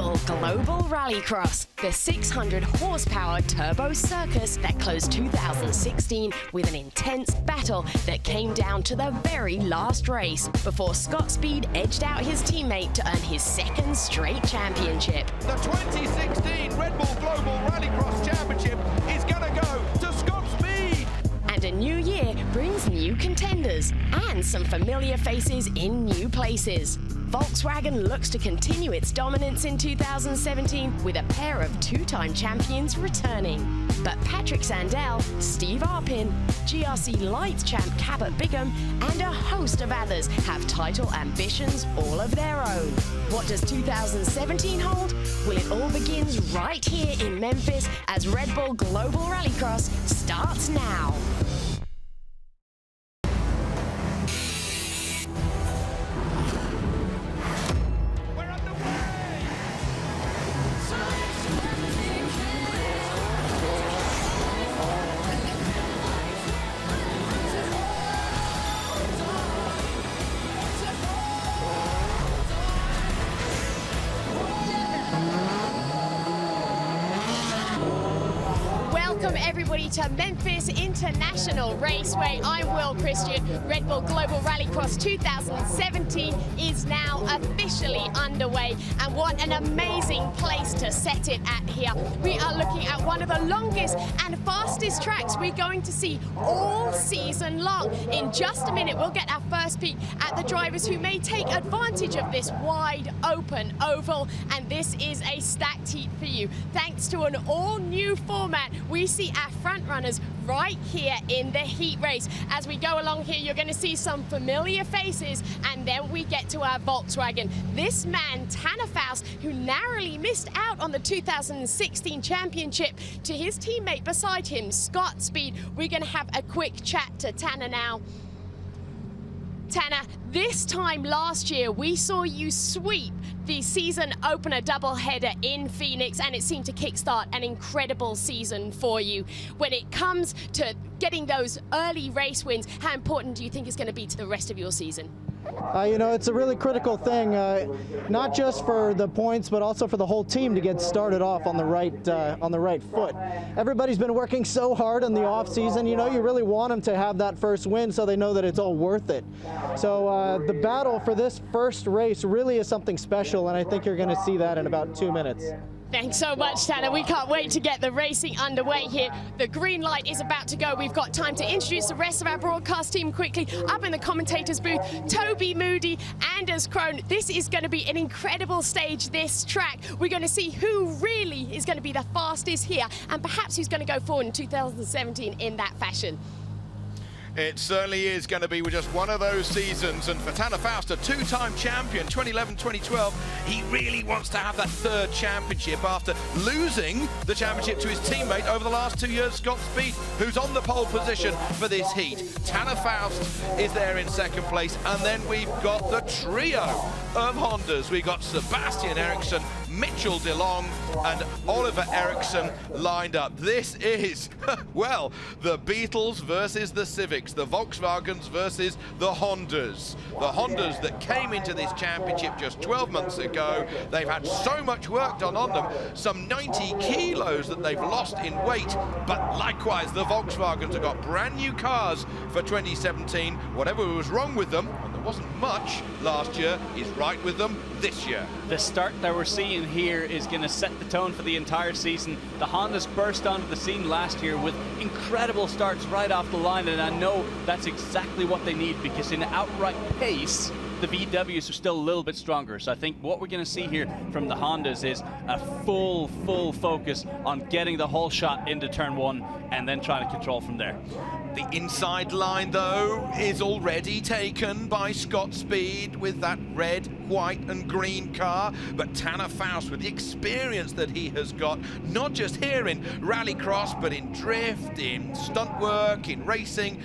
Bull Global Rallycross, the 600 horsepower turbo circus that closed 2016 with an intense battle that came down to the very last race before Scott Speed edged out his teammate to earn his second straight championship. The 2016 Red Bull Global Rallycross Championship is going to go to Scott Speed. And a new year brings new contenders and some familiar faces in new places. Volkswagen looks to continue its dominance in 2017 with a pair of two-time champions returning. But Patrick Sandell, Steve Arpin, GRC Lights champ Cabot Bigham, and a host of others have title ambitions all of their own. What does 2017 hold? Well, it all begins right here in Memphis as Red Bull Global Rallycross starts now. Welcome everybody to Memphis International Raceway. I'm Will Christian. Red Bull Global Rallycross 2017 is now officially underway, and what an amazing place to set it at here. We are looking at one of the longest and fastest tracks we're going to see all season long. In just a minute we'll get our first peek at the drivers who may take advantage of this wide open oval, and this is a stacked heat for you. Thanks to an all-new format, we see our front runners right here in the heat race. As we go along here, you're going to see some familiar faces, and then we get to our Volkswagen. This man, Tanner Faust, who narrowly missed out on the 2016 championship to his teammate beside him, Scott Speed. We're going to have a quick chat to Tanner now. Tanner, this time last year, we saw you sweep the season opener doubleheader in Phoenix, and it seemed to kickstart an incredible season for you. When it comes to getting those early race wins, how important do you think it's going to be to the rest of your season? You know, it's a really critical thing, not just for the points, but also for the whole team to get started off on the right foot. Everybody's been working so hard in the off season. You know, you really want them to have that first win so they know that it's all worth it. So the battle for this first race really is something special, and I think you're going to see that in about 2 minutes. Thanks so much, Tanner. We can't wait to get the racing underway here. The green light is about to go. We've got time to introduce the rest of our broadcast team quickly. Up in the commentators booth, Toby Moody, Anders Krohn. This is going to be an incredible stage, this track. We're going to see who really is going to be the fastest here, and perhaps who's going to go forward in 2017 in that fashion. It certainly is going to be just one of those seasons, and for Tanner Faust, a two-time champion, 2011, 2012, he really wants to have that third championship after losing the championship to his teammate over the last 2 years, Scott Speed, who's on the pole position for this heat. Tanner Faust is there in second place, and then we've got the trio of Hondas. We've got Sebastian Eriksson, Mitchell DeLong, and Oliver Eriksson lined up. This is, well, the Beetles versus the Civics, the Volkswagens versus the Hondas. The Hondas that came into this championship just 12 months ago. They've had so much work done on them, some 90 kilos that they've lost in weight, but likewise the Volkswagens have got brand new cars for 2017. Whatever was wrong with them, and there wasn't much last year, is right with them this year. The start that we're seeing here is going to set the tone for the entire season. The Hondas burst onto the scene last year with incredible starts right off the line, and I know that's exactly what they need, because in outright pace, the VWs are still a little bit stronger. So I think what we're going to see here from the Hondas is a full focus on getting the whole shot into turn one and then trying to control from there. The inside line, though, is already taken by Scott Speed with that red, white and green car. But Tanner Faust, with the experience that he has got, not just here in rallycross, but in drift, in stunt work, in racing,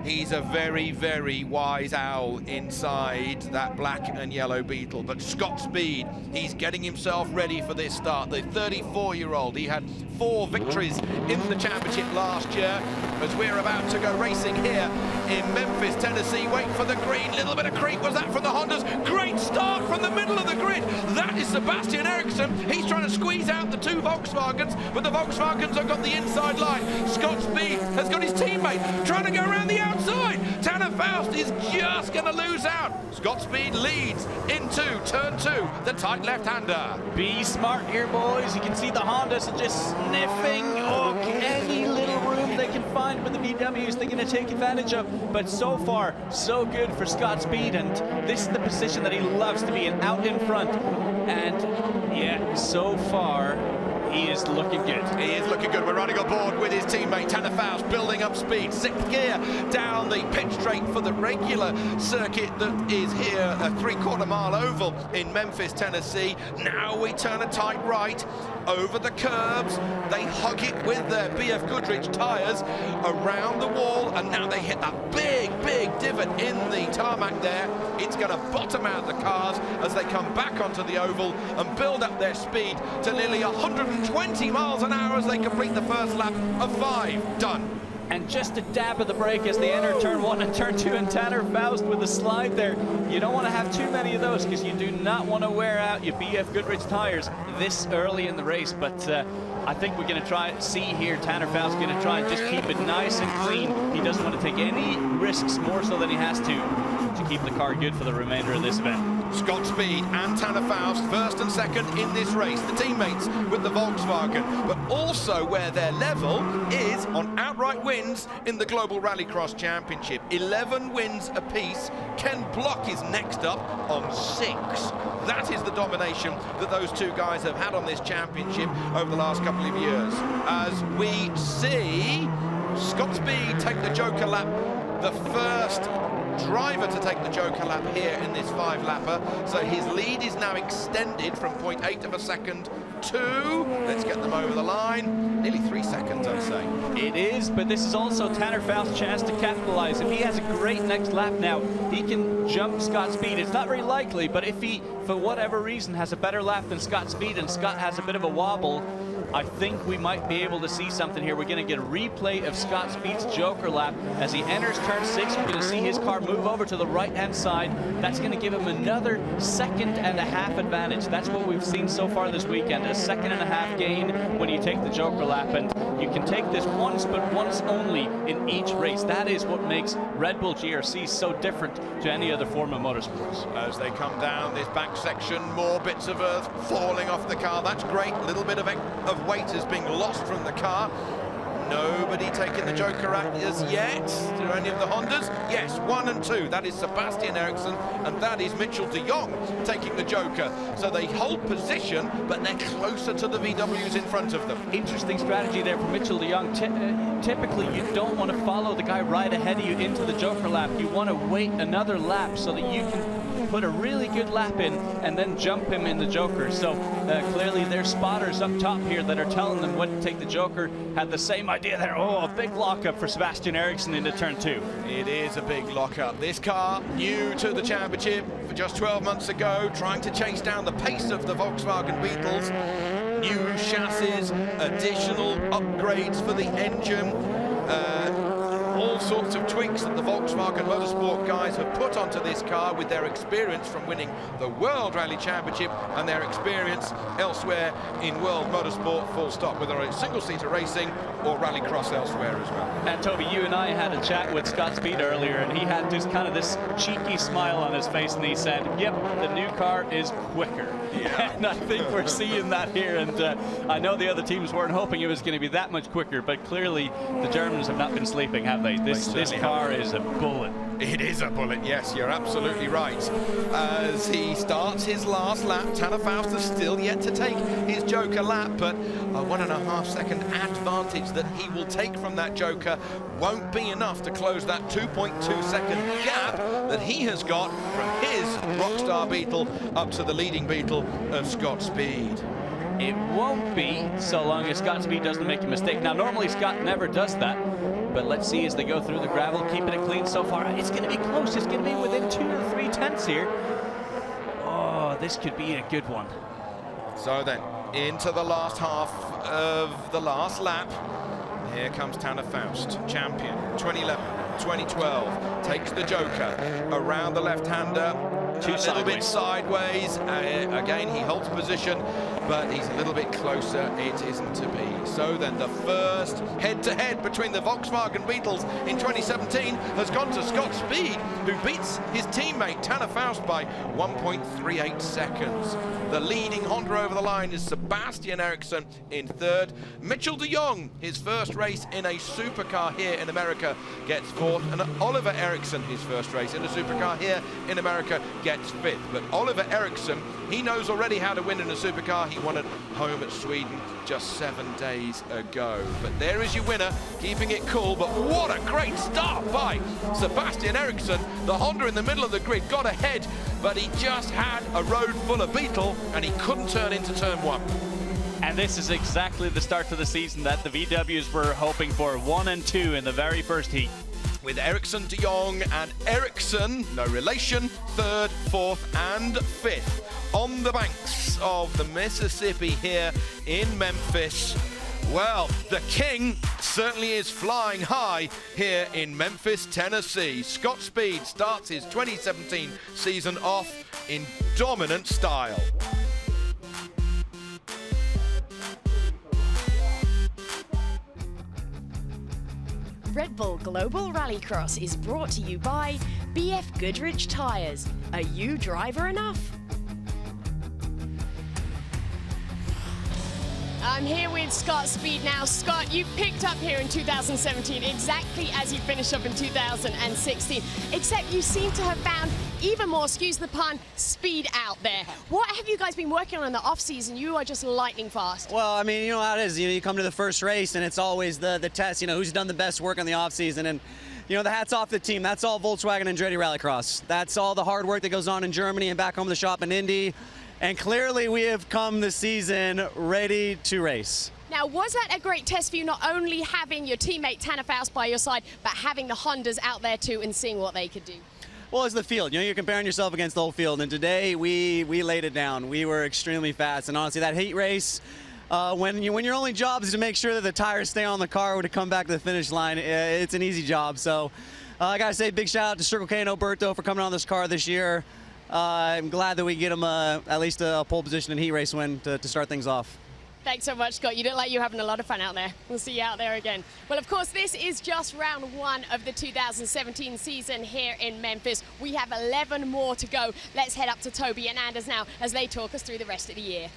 he's a very wise owl inside that black and yellow Beetle. But Scott Speed, he's getting himself ready for this start. The 34-year-old, he had 4 victories in the championship last year. As we're about to go racing here in Memphis, Tennessee. Wait for the green, little bit of creep. Was that from the Hondas? Great start from the middle of the grid. That is is Sebastian Eriksson. He's trying to squeeze out the two Volkswagens, but the Volkswagens have got the inside line. Scott Speed has got his teammate trying to go around the outside. Tanner Faust is just going to lose out. Scott Speed leads into turn 2, the tight left-hander. Be smart here, boys. You can see the Hondas are just sniffing any little room they can find with the VWs they're going to take advantage of. But so far, so good for Scott Speed, and this is the position that he loves to be in, out in front. And yeah, so far, he is looking good. He is looking good. We're running on board with his teammate Tanner Faust, building up speed. 6th gear down the pitch straight for the regular circuit that is here, a 3/4 mile oval in Memphis, Tennessee. Now we turn a tight right over the curbs. They hug it with their BF Goodrich tyres around the wall, and now they hit that big divot in the tarmac there. It's going to bottom out the cars as they come back onto the oval and build up their speed to nearly 120 miles an hour as they complete the first lap of 5. Done. And just a dab of the brake as they enter turn 1 and turn 2, and Tanner Faust with the slide there. You don't want to have too many of those because you do not want to wear out your BF Goodrich tires this early in the race. But I think we're going to see here Tanner Faust going to try and just keep it nice and clean. He doesn't want to take any risks more so than he has to keep the car good for the remainder of this event. Scott Speed and Tanner Faust, first and second in this race, the teammates with the Volkswagen, but also where their level is on outright wins in the Global Rallycross Championship. 11 wins apiece. Ken Block is next up on 6. That is the domination that those two guys have had on this championship over the last couple of years. As we see Scott Speed take the Joker lap, the first driver to take the Joker lap here in this 5-lapper. So his lead is now extended from 0.8 of a second to, let's get them over the line, nearly 3 seconds, I'd say. It is, but this is also Tanner Faust's chance to capitalize. If he has a great next lap now, he can jump Scott Speed. It's not very likely, but if he, for whatever reason, has a better lap than Scott Speed and Scott has a bit of a wobble, I think we might be able to see something here. We're going to get a replay of Scott Speed's Joker lap. As he enters turn 6, we're going to see his car move over to the right-hand side. That's going to give him another 1.5 second advantage. That's what we've seen so far this weekend, a 1.5 second gain when you take the Joker lap. And you can take this once, but once only in each race. That is what makes Red Bull GRC so different to any other form of motorsports. As they come down this back section, more bits of earth falling off the car. That's great. A little bit of weight is being lost from the car. Nobody taking the Joker as yet. Do any of the Hondas? Yes, 1 and 2. That is Sebastian Eriksson and that is Mitchell de Jong taking the Joker. So they hold position, but they're closer to the VWs in front of them. Interesting strategy there for Mitchell de Jong. Typically, you don't want to follow the guy right ahead of you into the Joker lap. You want to wait another lap so that you can put a really good lap in and then jump him in the Joker. So clearly there's spotters up top here that are telling them when to take the Joker. Had the same idea there. Oh, a big lockup for Sebastian Eriksson into turn 2. It is a big lockup. This car, new to the championship for just 12 months ago, trying to chase down the pace of the Volkswagen Beetles. New chassis, additional upgrades for the engine. All sorts of tweaks that the Volkswagen Motorsport guys have put onto this car with their experience from winning the World Rally Championship and their experience elsewhere in World Motorsport, full stop, whether it's single-seater racing or rallycross elsewhere as well. And Toby, you and I had a chat with Scott Speed earlier, and he had just kind of this cheeky smile on his face, and he said, yep, the new car is quicker. Yeah. And I think we're seeing that here, and I know the other teams weren't hoping it was going to be that much quicker, but clearly the Germans have not been sleeping, have they? This car is a bullet. It is a bullet, yes, you're absolutely right. As he starts his last lap, Tanner Faust has still yet to take his Joker lap, but a 1.5 second advantage that he will take from that Joker won't be enough to close that 2.2 second gap that he has got from his Rockstar Beetle up to the leading Beetle of Scott Speed. It won't be so long as Scott Speed doesn't make a mistake. Now, normally Scott never does that, but let's see as they go through the gravel, keeping it clean so far. It's going to be close. It's going to be within 2 or 3 tenths here. Oh, this could be a good one. So then, into the last half of the last lap. Here comes Tanner Faust, champion, 2011, 2012, takes the Joker around the left-hander. A little bit sideways. Again, he holds position, but he's a little bit closer. It isn't to be. So then the first head-to-head between the Volkswagen Beetles in 2017 has gone to Scott Speed, who beats his teammate Tanner Faust by 1.38 seconds. The leading Honda over the line is Sebastian Eriksson in third. Mitchell de Jong, his first race in a supercar here in America, gets fourth. And Oliver Eriksson, his first race in a supercar here in America, gets fifth. But Oliver Eriksson, he knows already how to win in a supercar. He won at home at Sweden just 7 days ago. But there is your winner, keeping it cool. But what a great start by Sebastian Eriksson. The Honda in the middle of the grid got ahead, but he just had a road full of Beetle and he couldn't turn into turn one. And this is exactly the start to the season that the VWs were hoping for. 1 and 2 in the very first heat. With Eriksson, de Jong and Eriksson, no relation, third, fourth and fifth on the banks of the Mississippi here in Memphis. Well, the king certainly is flying high here in Memphis, Tennessee. Scott Speed starts his 2017 season off in dominant style. Red Bull Global Rallycross is brought to you by BF Goodrich Tires. Are you driver enough? I'm here with Scott Speed now. Scott, you picked up here in 2017 exactly as you finished up in 2016, except you seem to have found even more, excuse the pun, speed out there. What have you guys been working on in the off-season? You are just lightning fast. Well, I mean, you know how it is. You come to the first race, and it's always the test, who's done the best work on the off-season. And, the hat's off the team. That's all Volkswagen and Andretti Rallycross. That's all the hard work that goes on in Germany and back home in the shop in Indy. And clearly we have come this season ready to race. Now, was that a great test for you, not only having your teammate Tanner Faust by your side, but having the Hondas out there too and seeing what they could do? Well, it's the field. You're comparing yourself against the whole field. And today we laid it down. We were extremely fast. And honestly, that heat race, when your only job is to make sure that the tires stay on the car to come back to the finish line, it's an easy job. So I got to say big shout out to Circle K and Oberto for coming on this car this year. I'm glad that we get him at least a pole position and heat race win to start things off. Thanks so much, Scott. You look like you're having a lot of fun out there. We'll see you out there again. Well, of course, this is just round one of the 2017 season here in Memphis. We have 11 more to go. Let's head up to Toby and Anders now as they talk us through the rest of the year.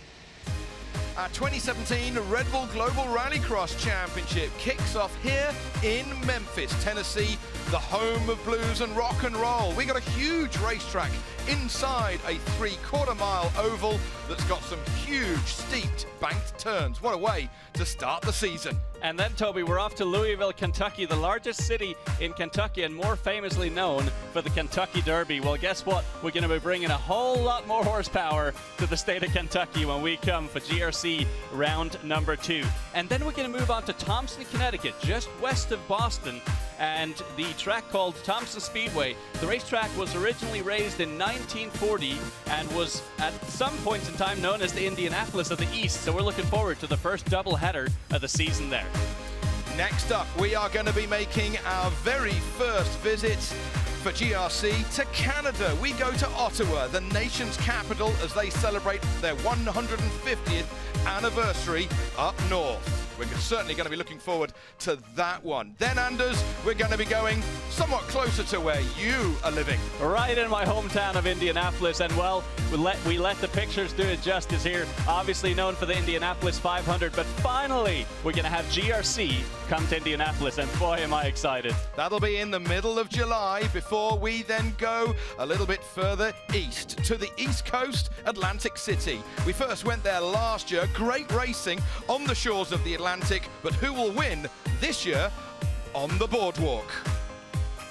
Our 2017 Red Bull Global Rallycross Championship kicks off here in Memphis, Tennessee, the home of blues and rock and roll. We got a huge racetrack inside a 3/4 mile oval that's got some huge steeped banked turns. What a way to start the season. And then, Toby, we're off to Louisville, Kentucky, the largest city in Kentucky and more famously known for the Kentucky Derby. Well, guess what? We're going to be bringing a whole lot more horsepower to the state of Kentucky when we come for GRC round number 2. And then we're going to move on to Thompson, Connecticut, just west of Boston, and the track called Thompson Speedway. The racetrack was originally raised in 1940 and was at some points in time known as the Indianapolis of the East. So we're looking forward to the first doubleheader of the season there. Next up, we are going to be making our very first visit for GRC to Canada. We go to Ottawa, the nation's capital, as they celebrate their 150th anniversary up north. We're certainly going to be looking forward to that one. Then, Anders, we're going to be going somewhat closer to where you are living. Right in my hometown of Indianapolis, and well, we let the pictures do it justice here. Obviously known for the Indianapolis 500, but finally we're going to have GRC come to Indianapolis, and boy, am I excited. That'll be in the middle of July before we then go a little bit further east to the East Coast, Atlantic City. We first went there last year. Great racing on the shores of the Atlantic, but who will win this year on the boardwalk?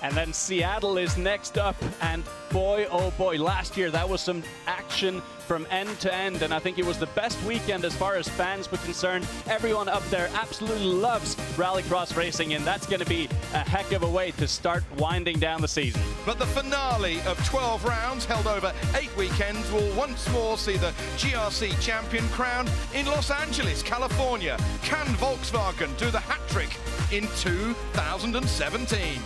And then Seattle is next up, and boy, oh boy, last year that was some action from end to end, and I think it was the best weekend as far as fans were concerned. Everyone up there absolutely loves rallycross racing, and that's going to be a heck of a way to start winding down the season. But the finale of 12 rounds held over 8 weekends will once more see the GRC champion crowned in Los Angeles, California. Can Volkswagen do the hat trick in 2017?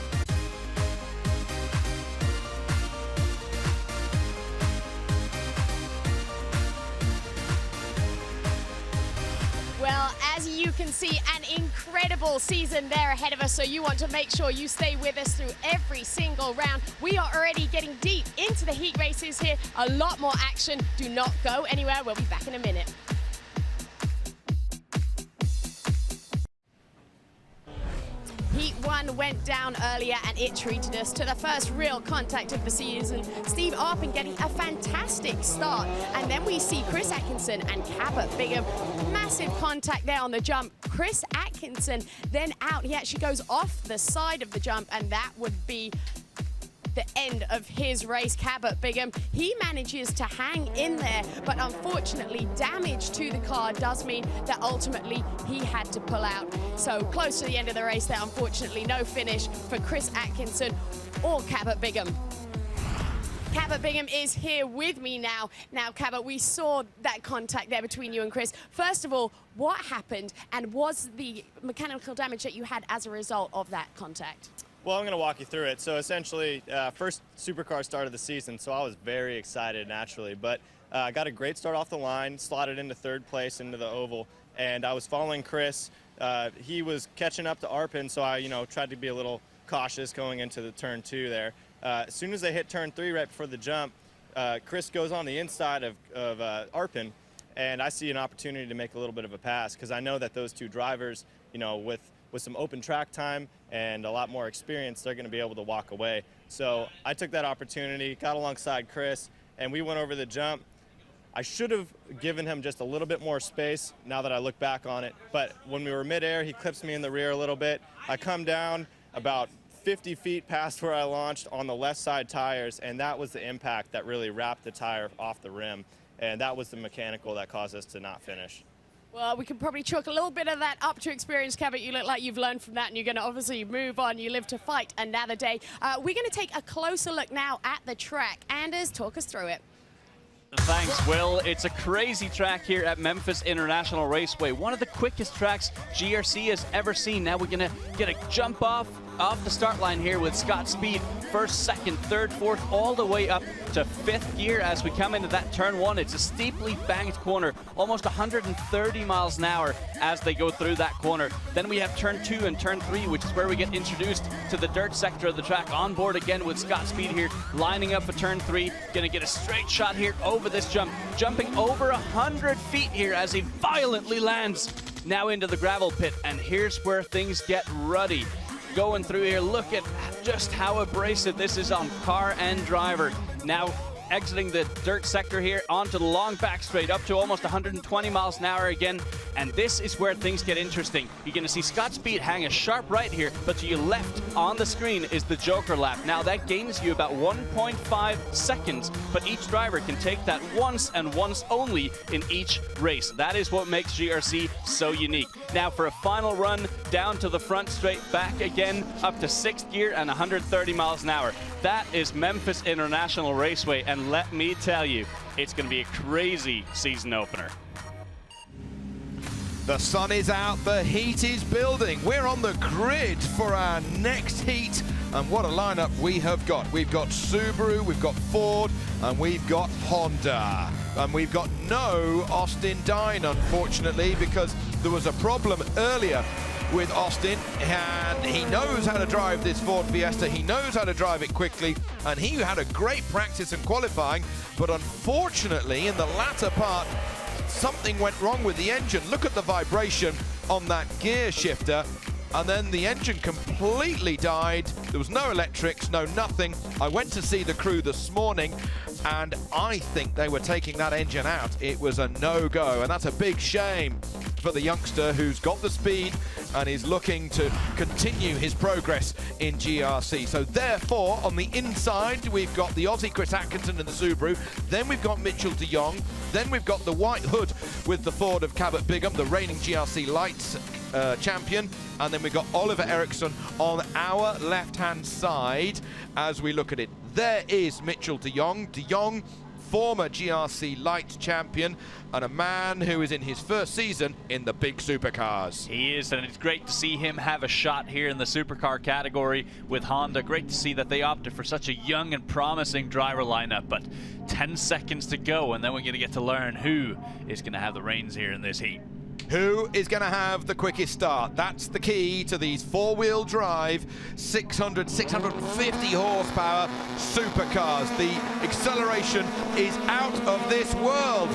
you can see an incredible season there ahead of us, so you want to make sure you stay with us through every single round. We are already getting deep into the heat races here. A lot more action. Do not go anywhere. We'll be back in a minute. Heat 1 went down earlier and it treated us to the first real contact of the season. Steve Arpin getting a fantastic start. And then we see Chris Atkinson and Cabot Bigham. Massive contact there on the jump. Chris Atkinson then out. He actually goes off the side of the jump, and that would be the end of his race. Cabot Bigham, he manages to hang in there, but unfortunately damage to the car does mean that ultimately he had to pull out. So close to the end of the race there, unfortunately no finish for Chris Atkinson or Cabot Bigham. Cabot Bigham is here with me now. Now, Cabot, we saw that contact there between you and Chris. First of all, what happened, and was the mechanical damage that you had as a result of that contact? Well, I'm going to walk you through it. So essentially, first supercar start of the season, so I was very excited naturally. But I got a great start off the line, slotted into third place into the oval, and I was following Chris. He was catching up to Arpin, so I, tried to be a little cautious going into the turn 2 there. As soon as they hit turn 3 right before the jump, Chris goes on the inside of Arpin, and I see an opportunity to make a little bit of a pass because I know that those two drivers, with some open track time and a lot more experience, they're going to be able to walk away. So I took that opportunity, got alongside Chris, and we went over the jump. I should have given him just a little bit more space now that I look back on it, but when we were midair, he clips me in the rear a little bit. I come down about 50 feet past where I launched on the left side tires, and that was the impact that really wrapped the tire off the rim, and that was the mechanical that caused us to not finish. Well, we can probably chalk a little bit of that up to experience, Cabot. You look like you've learned from that, and you're going to obviously move on. You live to fight another day. We're going to take a closer look now at the track. Anders, talk us through it. Thanks, Will. It's a crazy track here at Memphis International Raceway. One of the quickest tracks GRC has ever seen. Now we're going to get a jump off the start line here with Scott Speed. First, second, third, fourth, all the way up to fifth gear as we come into that turn 1. It's a steeply banked corner, almost 130 miles an hour as they go through that corner. Then we have turn 2 and turn 3, which is where we get introduced to the dirt sector of the track. On board again with Scott Speed here, lining up for turn 3. Gonna get a straight shot here over this jump, jumping over 100 feet here as he violently lands now into the gravel pit. And here's where things get ruddy. Going through here, look at just how abrasive this is on car and driver. Now exiting the dirt sector here onto the long back straight up to almost 120 miles an hour again. And this is where things get interesting. You're going to see Scott Speed hang a sharp right here, but to your left on the screen is the Joker lap. Now that gains you about 1.5 seconds, but each driver can take that once and once only in each race. That is what makes GRC so unique. Now for a final run down to the front straight back again up to 6th gear and 130 miles an hour. That is Memphis International Raceway, and let me tell you, it's going to be a crazy season opener. The sun is out, the heat is building. We're on the grid for our next heat, and what a lineup we have got. We've got Subaru, we've got Ford, and we've got Honda. And we've got no Austin Dine, unfortunately, because there was a problem earlier with Austin, and he knows how to drive this Ford Fiesta. He knows how to drive it quickly, and he had a great practice in qualifying, but unfortunately in the latter part something went wrong with the engine. Look at the vibration on that gear shifter, and then the engine completely died. There was no electrics, no nothing. I went to see the crew this morning, and I think they were taking that engine out. It was a no-go, and that's a big shame for the youngster who's got the speed and is looking to continue his progress in GRC. So therefore, on the inside, we've got the Aussie Chris Atkinson in the Subaru, then we've got Mitchell de Jong, then we've got the white hood with the Ford of Cabot Bigham, the reigning GRC Lights champion, and then we've got Oliver Eriksson on our left-hand side as we look at it. There is Mitchell de Jong. De Jong, former GRC Light champion, and a man who is in his first season in the big supercars. He is, and it's great to see him have a shot here in the supercar category with Honda. Great to see that they opted for such a young and promising driver lineup, but 10 seconds to go, and then we're going to get to learn who is going to have the reins here in this heat. Who is going to have the quickest start? That's the key to these four-wheel drive, 600, 650 horsepower supercars. The acceleration is out of this world.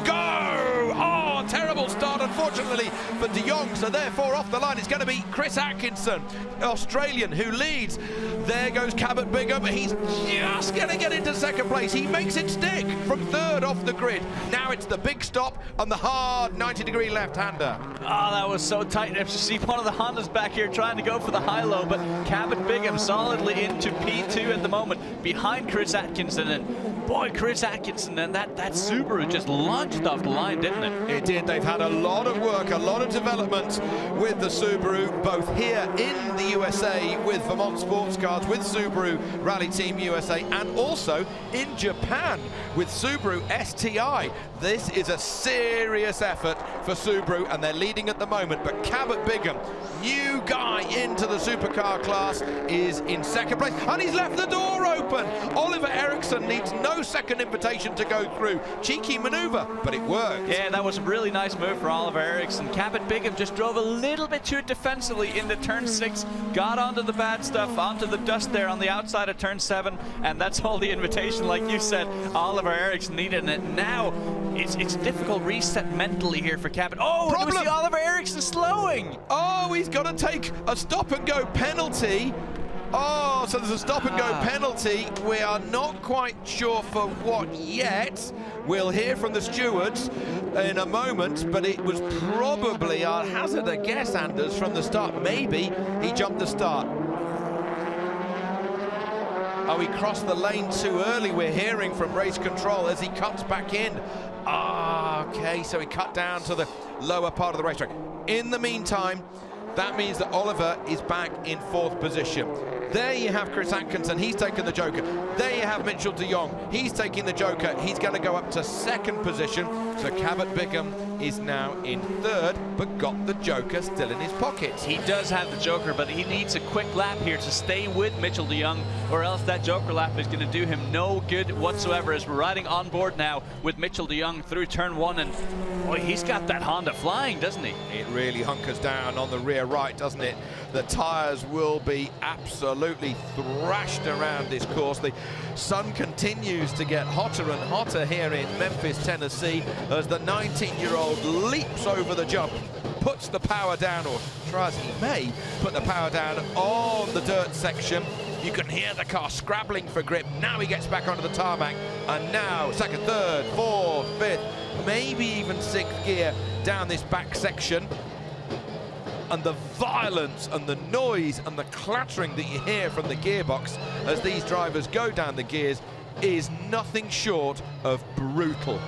Go! Oh, terrible start, unfortunately, for De Jong. So therefore, off the line, it's going to be Chris Atkinson, Australian, who leads. There goes Cabot Bigham. He's just going to get into second place. He makes it stick from third off the grid. Now it's the big stop on the hard 90-degree left-hander. Oh, that was so tight. You see one of the Hondas back here trying to go for the high-low, but Cabot Bigham solidly into P2 at the moment, behind Chris Atkinson. And boy, Chris Atkinson and that Subaru just launched off the line, didn't it? It did. They've had a lot of work, a lot of development with the Subaru, both here in the USA with Vermont Sports Cars, with Subaru Rally Team USA, and also in Japan with Subaru STI. This is a serious effort for Subaru, and they're leading at the moment. But Cabot Bigham, new guy into the supercar class, is in second place, and he's left the door open. Oliver Ericsson needs no second invitation to go through. Cheeky maneuver, but it worked. Yeah, that was a really nice move for Oliver Ericsson. Cabot Bigham just drove a little bit too defensively into turn 6, got onto the bad stuff, onto the dust there on the outside of turn 7, and that's all the invitation, like you said, Oliver Ericsson needed. And now it's difficult reset mentally here for Cabot. Oh, and we see Oliver Ericsson slowing. Oh, he's got to take a stop-and-go penalty. Oh, so there's a stop-and-go penalty. We are not quite sure for what yet. We'll hear from the stewards in a moment, but it was probably, I'll hazard a guess, Anders, from the start. Maybe he jumped the start. Oh, he crossed the lane too early. We're hearing from race control as he cuts back in. Ah, okay, so he cut down to the lower part of the racetrack. In the meantime, that means that Oliver is back in 4th position. There you have Chris Atkinson, he's taken the Joker. There you have Mitchell de Jong, he's taking the Joker. He's going to go up to 2nd position. So Cabot Bigham is now in 3rd, but got the Joker still in his pockets. He does have the Joker, but he needs a quick lap here to stay with Mitchell de Jong, or else that Joker lap is going to do him no good whatsoever, as we're riding on board now with Mitchell de Jong through turn 1. And boy, he's got that Honda flying, doesn't he? It really hunkers down on the rear right, doesn't it? The tires will be absolutely thrashed around this course. The sun continues to get hotter and hotter here in Memphis, Tennessee, as the 19-year-old leaps over the jump, puts the power down, or tries he may put the power down on the dirt section. You can hear the car scrabbling for grip. Now he gets back onto the tarmac, and now 2nd, 3rd, 4th, 5th, maybe even 6th gear down this back section. And the violence and the noise and the clattering that you hear from the gearbox as these drivers go down the gears is nothing short of brutal.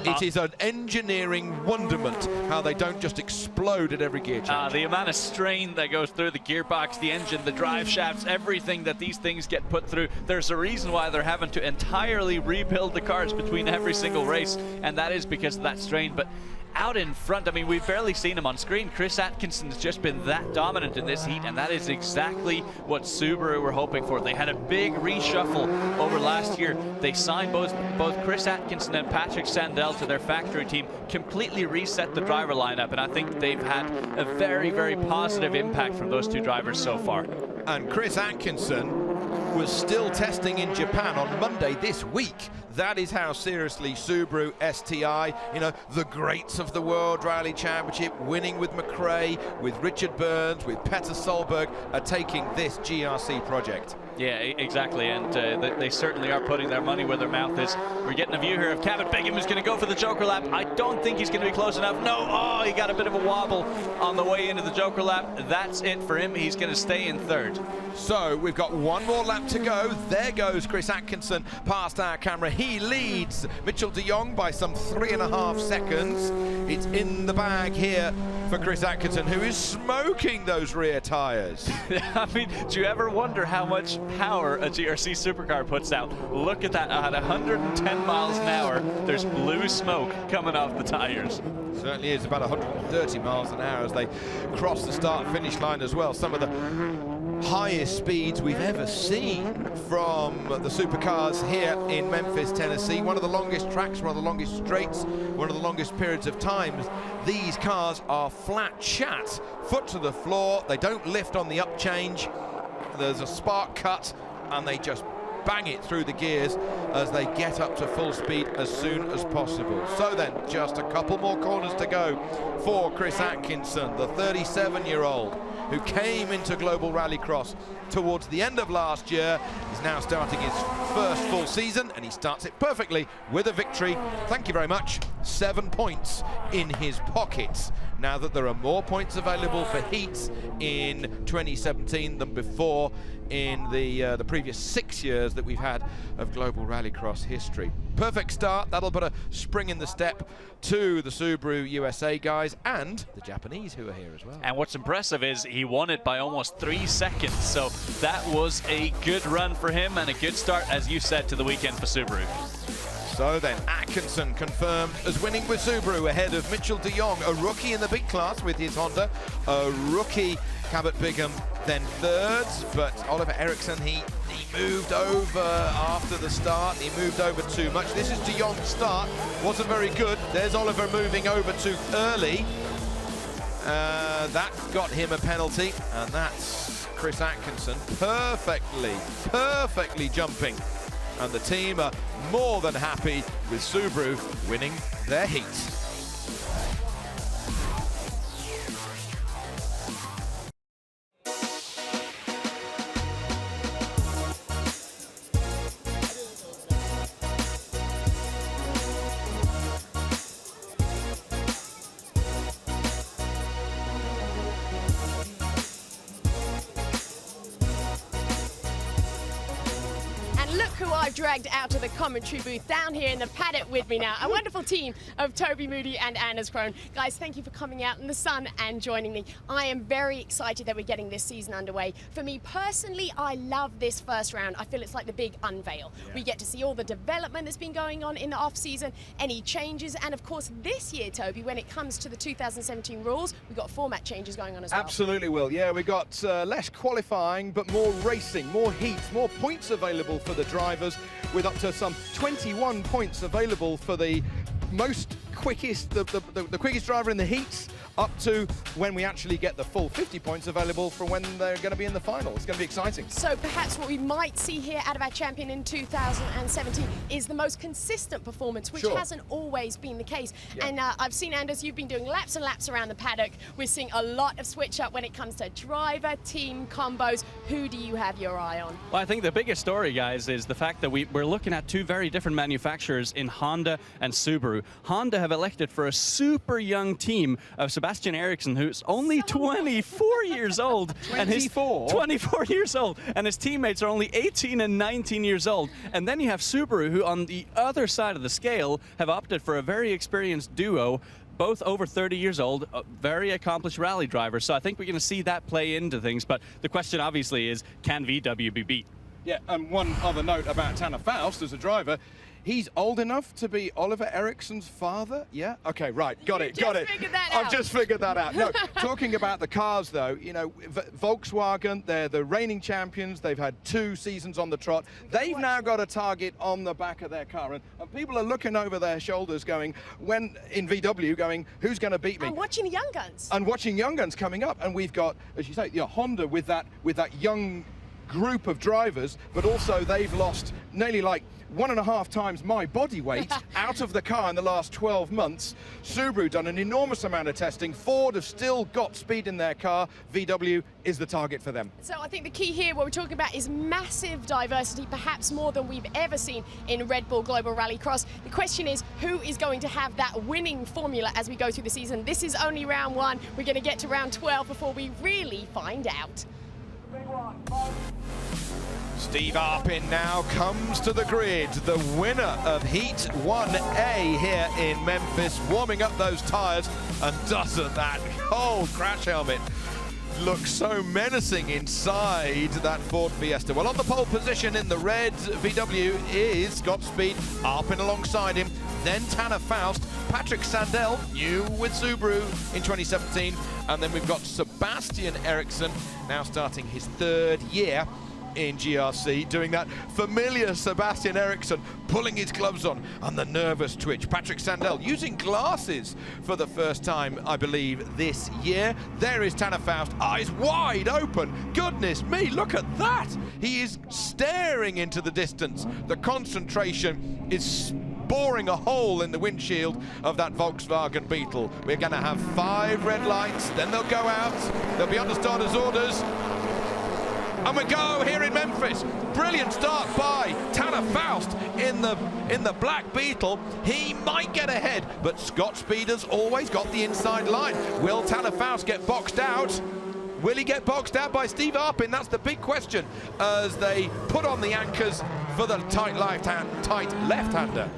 It is an engineering wonderment how they don't just explode at every gear change. The amount of strain that goes through the gearbox, the engine, the drive shafts, everything that these things get put through. There's a reason why they're having to entirely rebuild the cars between every single race, and that is because of that strain. But out in front, I mean, we've barely seen him on screen. Chris Atkinson has just been that dominant in this heat, and that is exactly what Subaru were hoping for. They had a big reshuffle over last year. They signed both Chris Atkinson and Patrick Sandell to their factory team, completely reset the driver lineup, and I think they've had a very, very positive impact from those two drivers so far. And Chris Atkinson was still testing in Japan on Monday this week. That is how seriously Subaru STI, you know, the greats of the World Rally Championship, winning with McRae, with Richard Burns, with Petter Solberg, are taking this GRC project. Yeah, exactly, and they certainly are putting their money where their mouth is. We're getting a view here of Cabot Bigham, who's going to go for the Joker lap. I don't think he's going to be close enough. No, oh, he got a bit of a wobble on the way into the Joker lap. That's it for him. He's going to stay in 3rd. So we've got one more lap to go. There goes Chris Atkinson past our camera. He leads Mitchell de Jong by some 3.5 seconds. It's in the bag here for Chris Atkinson, who is smoking those rear tires. I mean, do you ever wonder how much power a GRC supercar puts out? Look at that, at 110 miles an hour, there's blue smoke coming off the tires. Certainly is, about 130 miles an hour as they cross the start-finish line as well. Some of the highest speeds we've ever seen from the supercars here in Memphis, Tennessee. One of the longest tracks, one of the longest straights, one of the longest periods of time. These cars are flat chat, foot to the floor. They don't lift on the up change. There's a spark cut, and they just bang it through the gears as they get up to full speed as soon as possible. So then, just a couple more corners to go for Chris Atkinson, the 37-year-old who came into Global Rallycross towards the end of last year. He's now starting his first full season, and he starts it perfectly with a victory. Thank you very much. 7 points in his pockets, now that there are more points available for heats in 2017 than before in the previous 6 years that we've had of Global Rallycross history. Perfect start. That'll put a spring in the step to the Subaru USA guys and the Japanese who are here as well. And what's impressive is he won it by almost 3 seconds. So that was a good run for him and a good start, as you said, to the weekend for Subaru. So then, Atkinson confirmed as winning with Subaru ahead of Mitchell de Jong, a rookie in the big class with his Honda, a rookie Cabot Bigham then third, but Oliver Eriksson, he moved over after the start. He moved over too much. This is de Jong's start, wasn't very good. There's Oliver moving over too early. That got him a penalty, and that's Chris Atkinson perfectly jumping. And the team are more than happy with Subaru winning their heat. I've dragged out of the commentary booth down here in the paddock with me now. A wonderful team of Toby Moody and Anders Krohn. Guys, thank you for coming out in the sun and joining me. I am very excited that we're getting this season underway. For me personally, I love this first round. I feel it's like the big unveil. Yeah. We get to see all the development that's been going on in the off season, any changes, and of course this year, Toby, when it comes to the 2017 rules, we've got format changes going on as well. Absolutely, Will. Yeah, we've got less qualifying, but more racing, more heats, more points available for the drivers, with up to some 21 points available for the quickest driver in the heats, up to when we actually get the full 50 points available for when they're going to be in the final. It's going to be exciting. So perhaps what we might see here out of our champion in 2017 is the most consistent performance, which hasn't always been the case. Yeah. And I've seen, Anders, you've been doing laps and laps around the paddock. We're seeing a lot of switch up when it comes to driver, team combos. Who do you have your eye on? Well, I think the biggest story, guys, is the fact that we're looking at two very different manufacturers in Honda and Subaru. Honda have elected for a super young team of Sebastian Eriksson, who's only 24 years old. 24? 24 years old. And his teammates are only 18 and 19 years old. And then you have Subaru, who on the other side of the scale have opted for a very experienced duo, both over 30 years old, very accomplished rally drivers. So I think we're going to see that play into things. But the question obviously is, can VW be beat? Yeah, and one other note about Tanner Faust as a driver. He's old enough to be Oliver Eriksson's father? Yeah? Okay, right. Got it. I've just figured that out. No, talking about the cars, though, you know, Volkswagen, they're the reigning champions. They've had 2 seasons on the trot. They've now got a target on the back of their car. And people are looking over their shoulders going, in VW, going, who's going to beat me? And watching the young guns. And watching young guns coming up. And we've got, as you say, Honda with that young group of drivers, but also they've lost nearly like 1.5 times my body weight out of the car in the last 12 months. Subaru done an enormous amount of testing. Ford have still got speed in their car. VW is the target for them. So I think the key here, what we're talking about, is massive diversity, perhaps more than we've ever seen in Red Bull Global Rallycross. The question is, who is going to have that winning formula as we go through the season? This is only round 1. We're going to get to round 12 before we really find out. Steve Arpin now comes to the grid, the winner of Heat 1A here in Memphis, warming up those tyres, and doesn't that cold crash helmet look so menacing inside that Ford Fiesta? Well, on the pole position in the red, VW is got speed, Arpin alongside him, then Tanner Faust, Patrick Sandell, new with Subaru in 2017, and then we've got Sebastian Eriksson, now starting his 3rd year in GRC, doing that familiar Sebastian Eriksson, pulling his gloves on and the nervous twitch. Patrick Sandell using glasses for the first time, I believe, this year. There is Tanner Faust, eyes wide open. Goodness me, look at that. He is staring into the distance. The concentration is boring a hole in the windshield of that Volkswagen Beetle. We're going to have 5 red lights, then they'll go out. They'll be under starters' orders. And we go here in Memphis. Brilliant start by Tanner Faust in the Black Beetle. He might get ahead, but Scott Speed has always got the inside line. Will Tanner Faust get boxed out? Will he get boxed out by Steve Arpin? That's the big question as they put on the anchors for the tight left-hander.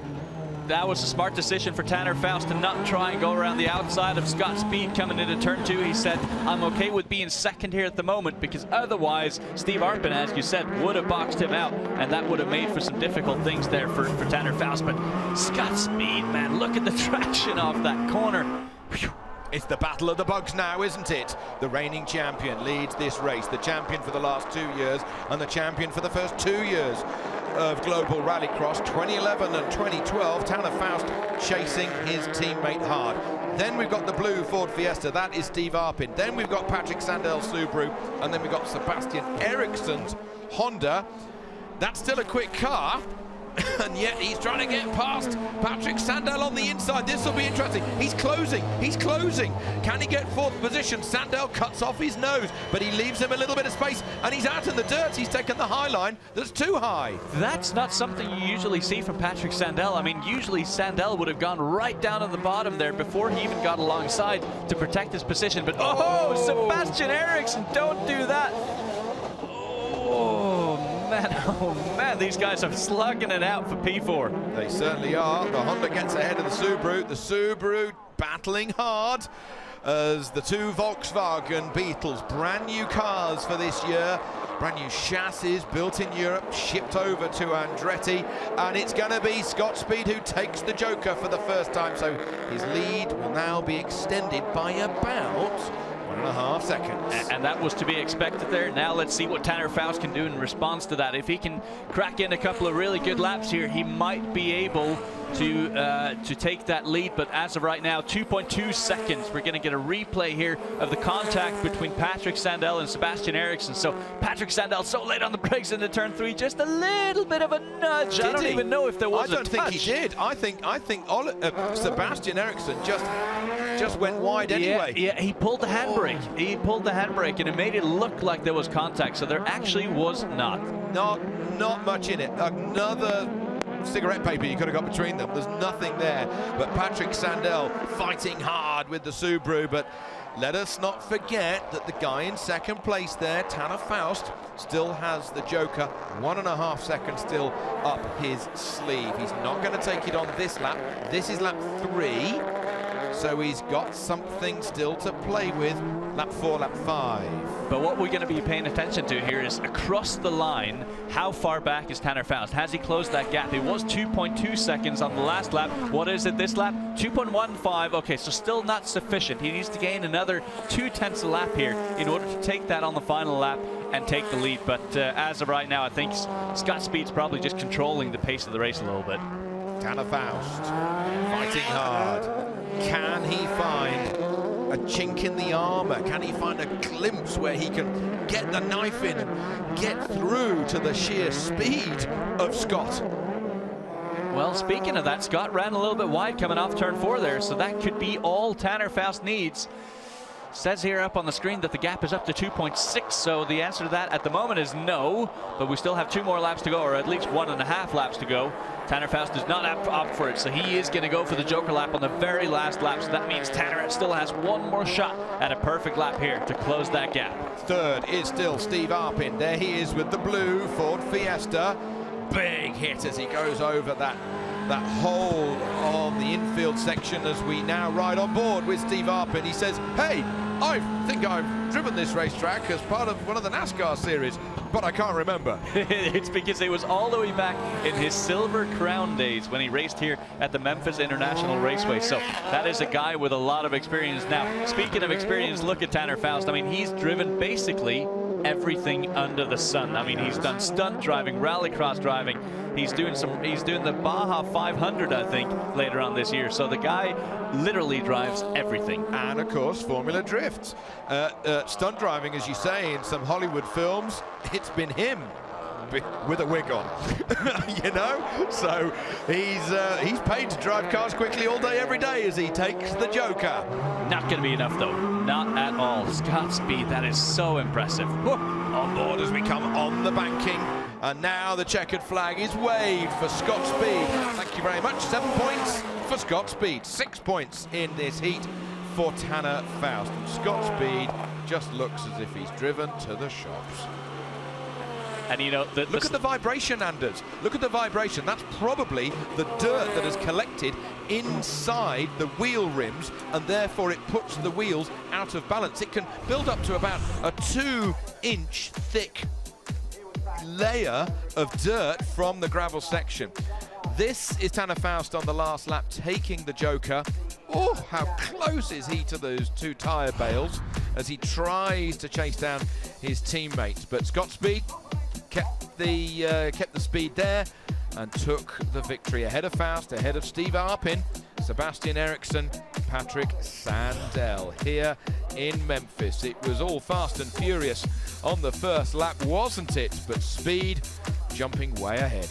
That was a smart decision for Tanner Faust to not try and go around the outside of Scott Speed coming into turn 2. He said, I'm okay with being second here at the moment, because otherwise Steve Arpin, as you said, would have boxed him out, and that would have made for some difficult things there for Tanner Faust. But Scott Speed, man, look at the traction off that corner. Whew. It's the battle of the bugs now, isn't it? The reigning champion leads this race, the champion for the last 2 years and the champion for the first 2 years of Global Rallycross, 2011 and 2012. Tanner Faust chasing his teammate hard. Then we've got the blue Ford Fiesta, that is Steve Arpin. Then we've got Patrick Sandell's Subaru, and then we've got Sebastian Eriksson's Honda. That's still a quick car. And yet he's trying to get past Patrick Sandell on the inside. This will be interesting. He's closing. Can he get 4th position? Sandell cuts off his nose, but he leaves him a little bit of space, and he's out in the dirt. He's taken the high line. That's too high. That's not something you usually see from Patrick Sandell. I mean, usually Sandell would have gone right down at the bottom there before he even got alongside to protect his position. But oh, Sebastian Eriksson, don't do that. Oh man, these guys are slugging it out for P4. They certainly are. The Honda gets ahead of the Subaru. The Subaru battling hard as the 2 Volkswagen Beetles, brand new cars for this year, brand new chassis built in Europe, shipped over to Andretti, and it's going to be Scott Speed who takes the joker for the first time, so his lead will now be extended by about 1.5 seconds. And that was to be expected there. Now let's see what Tanner Faust can do in response to that. If he can crack in a couple of really good laps here, he might be able to take that lead. But as of right now, 2.2 seconds. We're going to get a replay here of the contact between Patrick Sandell and Sebastian Eriksson. So Patrick Sandell so late on the brakes into turn 3, just a little bit of a nudge. I don't even know if there was a touch. I don't think he did. I think Sebastian Eriksson just went wide anyway. Yeah, he pulled the handbrake. He pulled the handbrake, and it made it look like there was contact. So there actually was not. Not much in it. Another cigarette paper you could have got between them. There's nothing there. But Patrick Sandell fighting hard with the Subaru. But let us not forget that the guy in second place there, Tanner Faust, still has the joker. 1.5 seconds still up his sleeve. He's not going to take it on this lap. This is lap 3. So he's got something still to play with. Lap 4, lap 5. But what we're going to be paying attention to here is across the line, how far back is Tanner Faust? Has he closed that gap? It was 2.2 seconds on the last lap. What is it this lap? 2.15. Okay, so still not sufficient. He needs to gain another 0.2 a lap here in order to take that on the final lap and take the lead. But as of right now, I think Scott Speed's probably just controlling the pace of the race a little bit. Tanner Faust fighting hard. Can he find a chink in the armor? Can he find a glimpse where he can get the knife in and get through to the sheer speed of Scott? Well, speaking of that, Scott ran a little bit wide coming off turn 4 there, so that could be all Tanner Faust needs. Says here up on the screen that the gap is up to 2.6, so the answer to that at the moment is no, but we still have 2 more laps to go, or at least 1.5 laps to go. Tanner Faust does not opt for it, so he is going to go for the joker lap on the very last lap, so that means Tanner still has 1 more shot at a perfect lap here to close that gap. Third is still Steve Arpin. There he is with the blue Ford Fiesta. Big hit as he goes over that hole on the infield section as we now ride on board with Steve Arpin. He says, hey, I think I've driven this racetrack as part of one of the NASCAR series, but I can't remember. It's because it was all the way back in his Silver Crown days when he raced here at the Memphis International Raceway. So that is a guy with a lot of experience. Now, speaking of experience, look at Tanner Faust. I mean, he's driven basically everything under the sun. I mean, he's done stunt driving, rallycross driving. He's doing the Baja 500, I think, later on this year. So the guy literally drives everything. And of course, Formula Drift. Stunt driving, as you say, in some Hollywood films, it's been him with a wig on, you know? So he's paid to drive cars quickly all day, every day as he takes the Joker. Not going to be enough, though. Not at all. Scott Speed, that is so impressive. Whoa. On board as we come on the banking. And now the checkered flag is waved for Scott Speed. Thank you very much. 7 points for Scott Speed. 6 points in this heat for Tanner Faust. And Scott Speed just looks as if he's driven to the shops. And you know, look at the vibration, Anders. Look at the vibration. That's probably the dirt that has collected inside the wheel rims, and therefore it puts the wheels out of balance. It can build up to about a 2-inch thick layer of dirt from the gravel section. This is Tanner Faust on the last lap, taking the Joker. Oh, how close is he to those two tyre bales as he tries to chase down his teammates. But Scott Speed kept the speed there and took the victory ahead of Faust, ahead of Steve Arpin, Sebastian Eriksson, Patrick Sandell here in Memphis. It was all fast and furious on the first lap, wasn't it? But Speed jumping way ahead.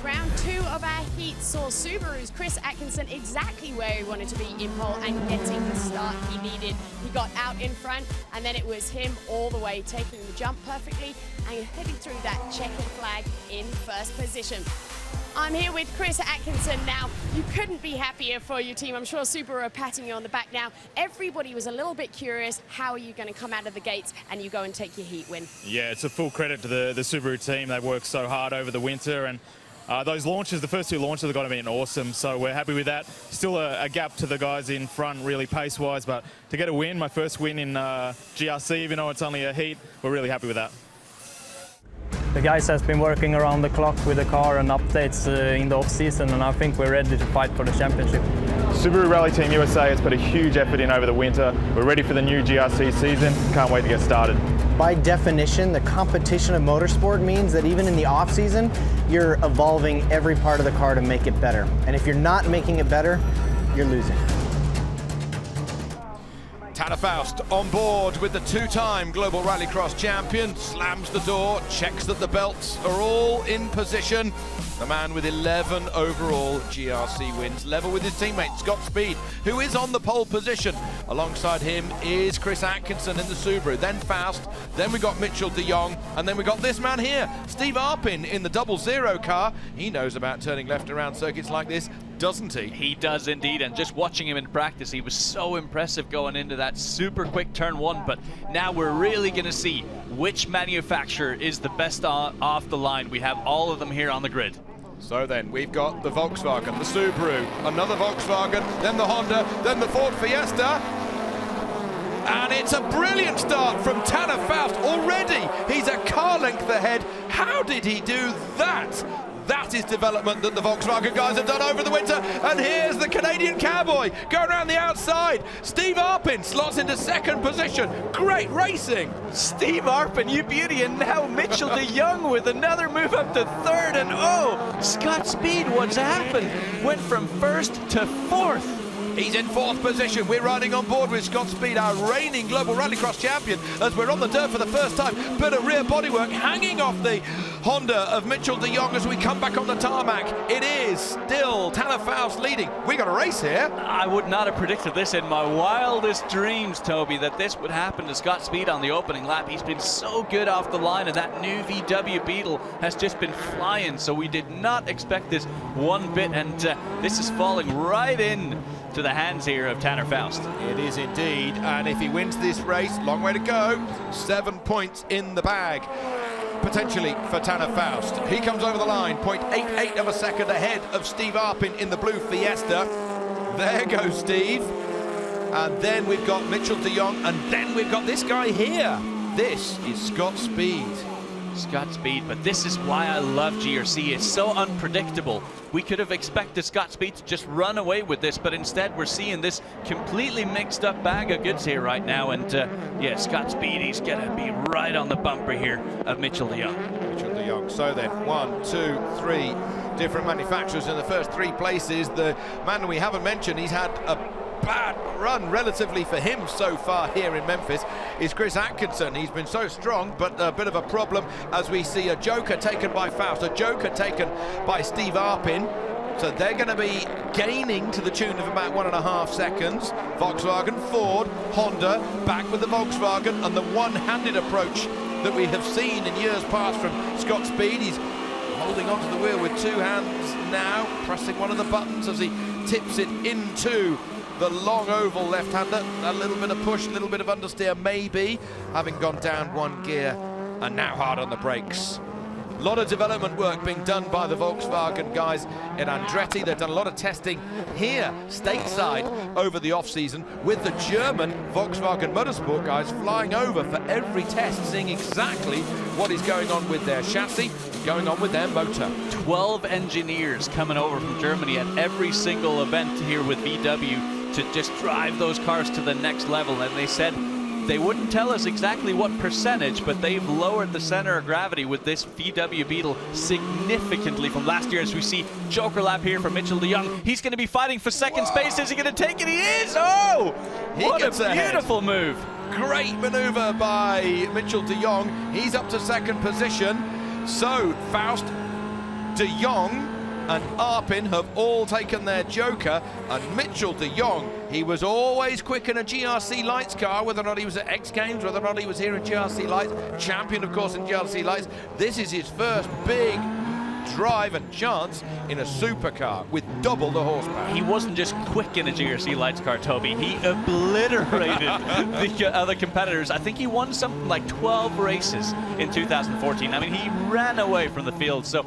Round 2 of our heat saw Subaru's Chris Atkinson exactly where he wanted to be in pole and getting the start he needed. He got out in front, and then it was him all the way, taking the jump perfectly and heading through that checkered flag in first position. I'm here with Chris Atkinson now. You couldn't be happier for your team. I'm sure Subaru are patting you on the back now. Everybody was a little bit curious, how are you going to come out of the gates and you go and take your heat win? Yeah, it's a full credit to the Subaru team. They've worked so hard over the winter, and those launches, the first 2 launches have got to be awesome, so we're happy with that. Still a gap to the guys in front, really pace-wise, but to get a win, my first win in GRC, even though it's only a heat, we're really happy with that. The guys has been working around the clock with the car and updates in the off-season, and I think we're ready to fight for the championship. Subaru Rally Team USA has put a huge effort in over the winter. We're ready for the new GRC season. Can't wait to get started. By definition, the competition of motorsport means that even in the off-season, you're evolving every part of the car to make it better. And if you're not making it better, you're losing. Tanner Faust on board with the 2-time Global Rallycross champion, slams the door, checks that the belts are all in position. The man with 11 overall GRC wins, level with his teammate Scott Speed, who is on the pole position. Alongside him is Chris Atkinson in the Subaru, then Faust, then we got Mitchell de Jong, and then we got this man here, Steve Arpin in the 00 car. He knows about turning left around circuits like this, doesn't he? He does indeed, and just watching him in practice, he was so impressive going into that super quick turn 1, but now we're really going to see which manufacturer is the best off the line. We have all of them here on the grid. So then we've got the Volkswagen, the Subaru, another Volkswagen, then the Honda, then the Ford Fiesta. And it's a brilliant start from Tanner Faust. Already he's a car length ahead. How did he do that? That is development that the Volkswagen guys have done over the winter. And here's the Canadian cowboy going around the outside. Steve Arpin slots into second position. Great racing. Steve Arpin, you beauty, and now Mitchell de Jong with another move up to third. And oh, Scott Speed, what's happened? Went from first to fourth. He's in fourth position. We're riding on board with Scott Speed, our reigning Global Rallycross champion, as we're on the dirt for the first time. Bit of rear bodywork hanging off the Honda of Mitchell de Jong as we come back on the tarmac. It is still Tanner Faust leading. We got a race here. I would not have predicted this in my wildest dreams, Toby, that this would happen to Scott Speed on the opening lap. He's been so good off the line, and that new VW Beetle has just been flying, so we did not expect this one bit, and this is falling right in to the hands here of Tanner Faust. It is indeed, and if he wins this race, long way to go, 7 points in the bag. potentially for Tanner Faust. He comes over the line, 0.88 of a second ahead of Steve Arpin in the blue Fiesta. There goes Steve. And then we've got Mitchell de Jong, and then we've got this guy here. This is Scott Speed. Scott Speed, but this is why I love GRC. It's so unpredictable. We could have expected Scott Speed to just run away with this, but instead we're seeing this completely mixed up bag of goods here right now. And yeah, Scott Speed, he's gonna be right on the bumper here of Mitchell de Jong. Mitchell de Jong. So then, 1, 2, 3 different manufacturers in the first 3 places. The man we haven't mentioned, he's had a bad run relatively for him so far here in Memphis, is Chris Atkinson. He's been so strong, but a bit of a problem as we see a joker taken by Faust, a joker taken by Steve Arpin. So they're going to be gaining to the tune of about 1.5 seconds. Volkswagen, Ford, Honda, back with the Volkswagen, and the one-handed approach that we have seen in years past from Scott Speed. He's holding onto the wheel with 2 hands now, pressing one of the buttons as he tips it into the long oval left-hander. A little bit of push, a little bit of understeer maybe, having gone down 1 gear, and now hard on the brakes. A lot of development work being done by the Volkswagen guys in Andretti. They've done a lot of testing here stateside over the off-season with the German Volkswagen Motorsport guys flying over for every test, seeing exactly what is going on with their chassis, going on with their motor. 12 engineers coming over from Germany at every single event here with VW to just drive those cars to the next level. And they said they wouldn't tell us exactly what percentage, but they've lowered the center of gravity with this VW Beetle significantly from last year. As we see joker lap here for Mitchell de Jong. He's going to be fighting for second space. Is he going to take it? He is! Oh! What a beautiful move. Great maneuver by Mitchell de Jong. He's up to second position. So Faust, de Jong and Arpin have all taken their joker, and Mitchell de Jong, he was always quick in a GRC Lights car, whether or not he was at X Games, whether or not he was here in GRC Lights, champion of course in GRC Lights. This is his first big drive and chance in a supercar with double the horsepower. He wasn't just quick in a GRC Lights car, Toby. He obliterated the other competitors. I think he won something like 12 races in 2014. I mean, he ran away from the field. So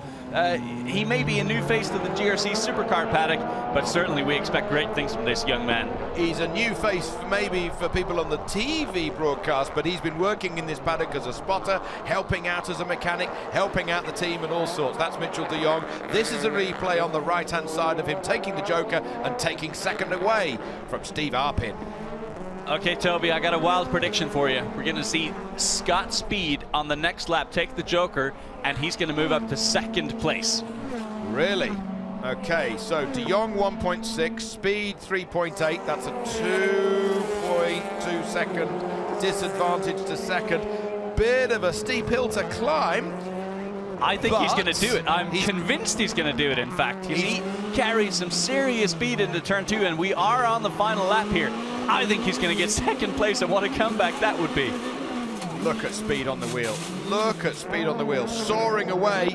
he may be a new face to the GRC supercar paddock, but certainly we expect great things from this young man. He's a new face maybe for people on the TV broadcast, but he's been working in this paddock as a spotter, helping out as a mechanic, helping out the team and all sorts. That's Mitchell de Jong. This is a replay on the right-hand side of him taking the joker and taking second away from Steve Arpin. Okay, Toby, I got a wild prediction for you. We're going to see Scott Speed on the next lap take the joker, and he's going to move up to second place. Really? Okay, so de Jong 1.6, Speed 3.8. That's a 2.2 second disadvantage to second. Bit of a steep hill to climb. I think he's going to do it. I'm convinced he's going to do it, in fact. He carried some serious speed into turn 2, and we are on the final lap here. I think he's going to get second place, and what a comeback that would be. Look at Speed on the wheel. Look at Speed on the wheel. Soaring away,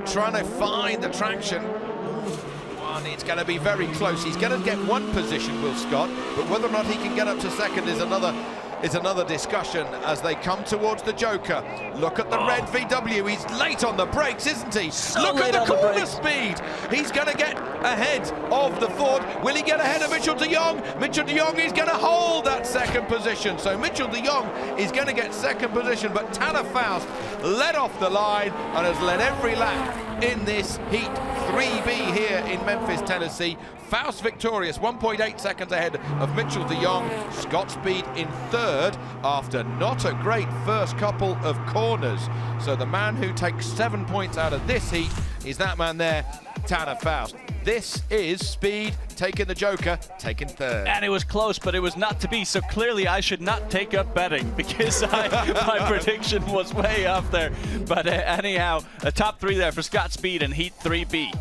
trying to find the traction. And it's going to be very close. He's going to get one position, Will Scott, but whether or not he can get up to second is another discussion as they come towards the joker. Look at the red VW. He's late on the brakes, isn't he? Look at the corner speed. He's going to get ahead of the Ford. Will he get ahead of Mitchell de Jong? Mitchell de Jong is going to hold that second position. So Mitchell de Jong is going to get second position, but Tanner Faust led off the line and has led every lap in this Heat 3B here in Memphis, Tennessee. Faust victorious, 1.8 seconds ahead of Mitchell de Jong. Scott Speed in third after not a great first couple of corners. So the man who takes 7 points out of this heat is that man there, Tanner Faust. This is Speed taking the joker, taking third. And it was close, but it was not to be. So clearly I should not take up betting because my prediction was way off there. But anyhow, a top 3 there for Scott Speed in Heat 3B.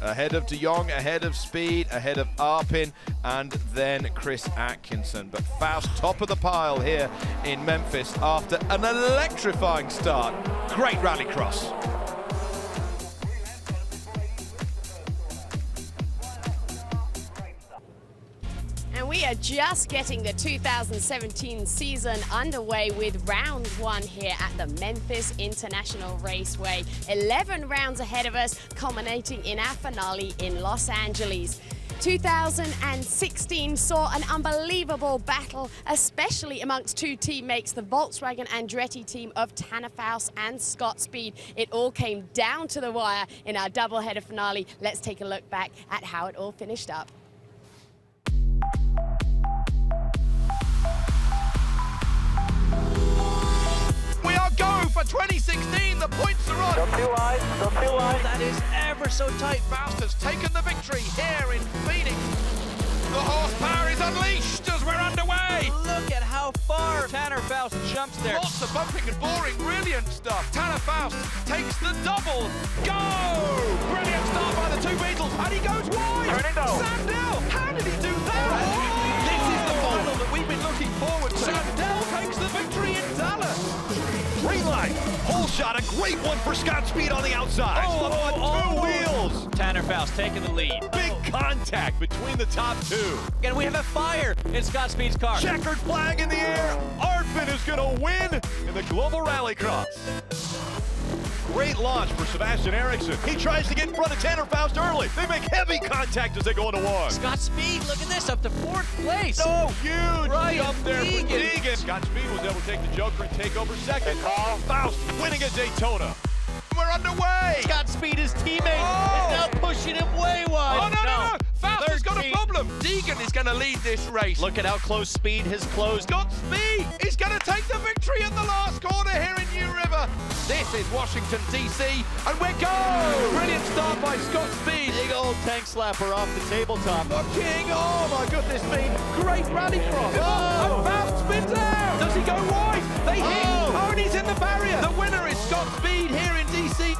Ahead of de Jong, ahead of Speed, ahead of Arpin, and then Chris Atkinson. But Faust top of the pile here in Memphis after an electrifying start. Great rallycross. And And we are just getting the 2017 season underway with round 1 here at the Memphis International Raceway. 11 rounds ahead of us, culminating in our finale in Los Angeles. 2016 saw an unbelievable battle, especially amongst two teammates, the Volkswagen Andretti team of Tanner Faust and Scott Speed. It all came down to the wire in our doubleheader finale. Let's take a look back at how it all finished up. We are go for 2016. The points are on. Still too wide. Still too wide. That is ever so tight. Faust has taken the victory here in Phoenix. The horsepower is unleashed as we're underway. Look at how far Tanner Faust jumps there. Lots of bumping and boring. Brilliant stuff. Tanner Faust takes the double. Go! Brilliant start by the two Beatles. And he goes wide. Sandell, how did he do that? This is the final that we've been looking forward to. Sandell takes the victory in Dallas. Green light. Hole shot. A great one for Scott Speed on the outside. Two wheels. Tanner Faust taking the lead. Big contact between the top two. And we have a fire in Scott Speed's car. Checkered flag in the air. Arfin is going to win in the Global Rallycross. Great launch for Sebastian Eriksson. He tries to get in front of Tanner Faust early. They make heavy contact as they go into one. Scott Speed, look at this, up to 4th place. So huge Ryan up there for Deegan. Deegan. Scott Speed was able to take the Joker and take over second. Faust winning at Daytona. We're underway. Scott Speed, his teammate, is now pushing him way wide. Oh, no. Faust has got a problem. Deegan is going to lead this race. Look at how close Speed has closed. Scott Speed is going to take the victory in the last corner here in New River. This is Washington, D.C., and we're go! Brilliant start by Scott Speed. Big old tank slapper off the tabletop. Looking, oh my goodness me, great rallycross. And Faust spins out. Does he go wide? They hit. Oh, and he's in the barrier. The winner is Scott Speed here in D.C.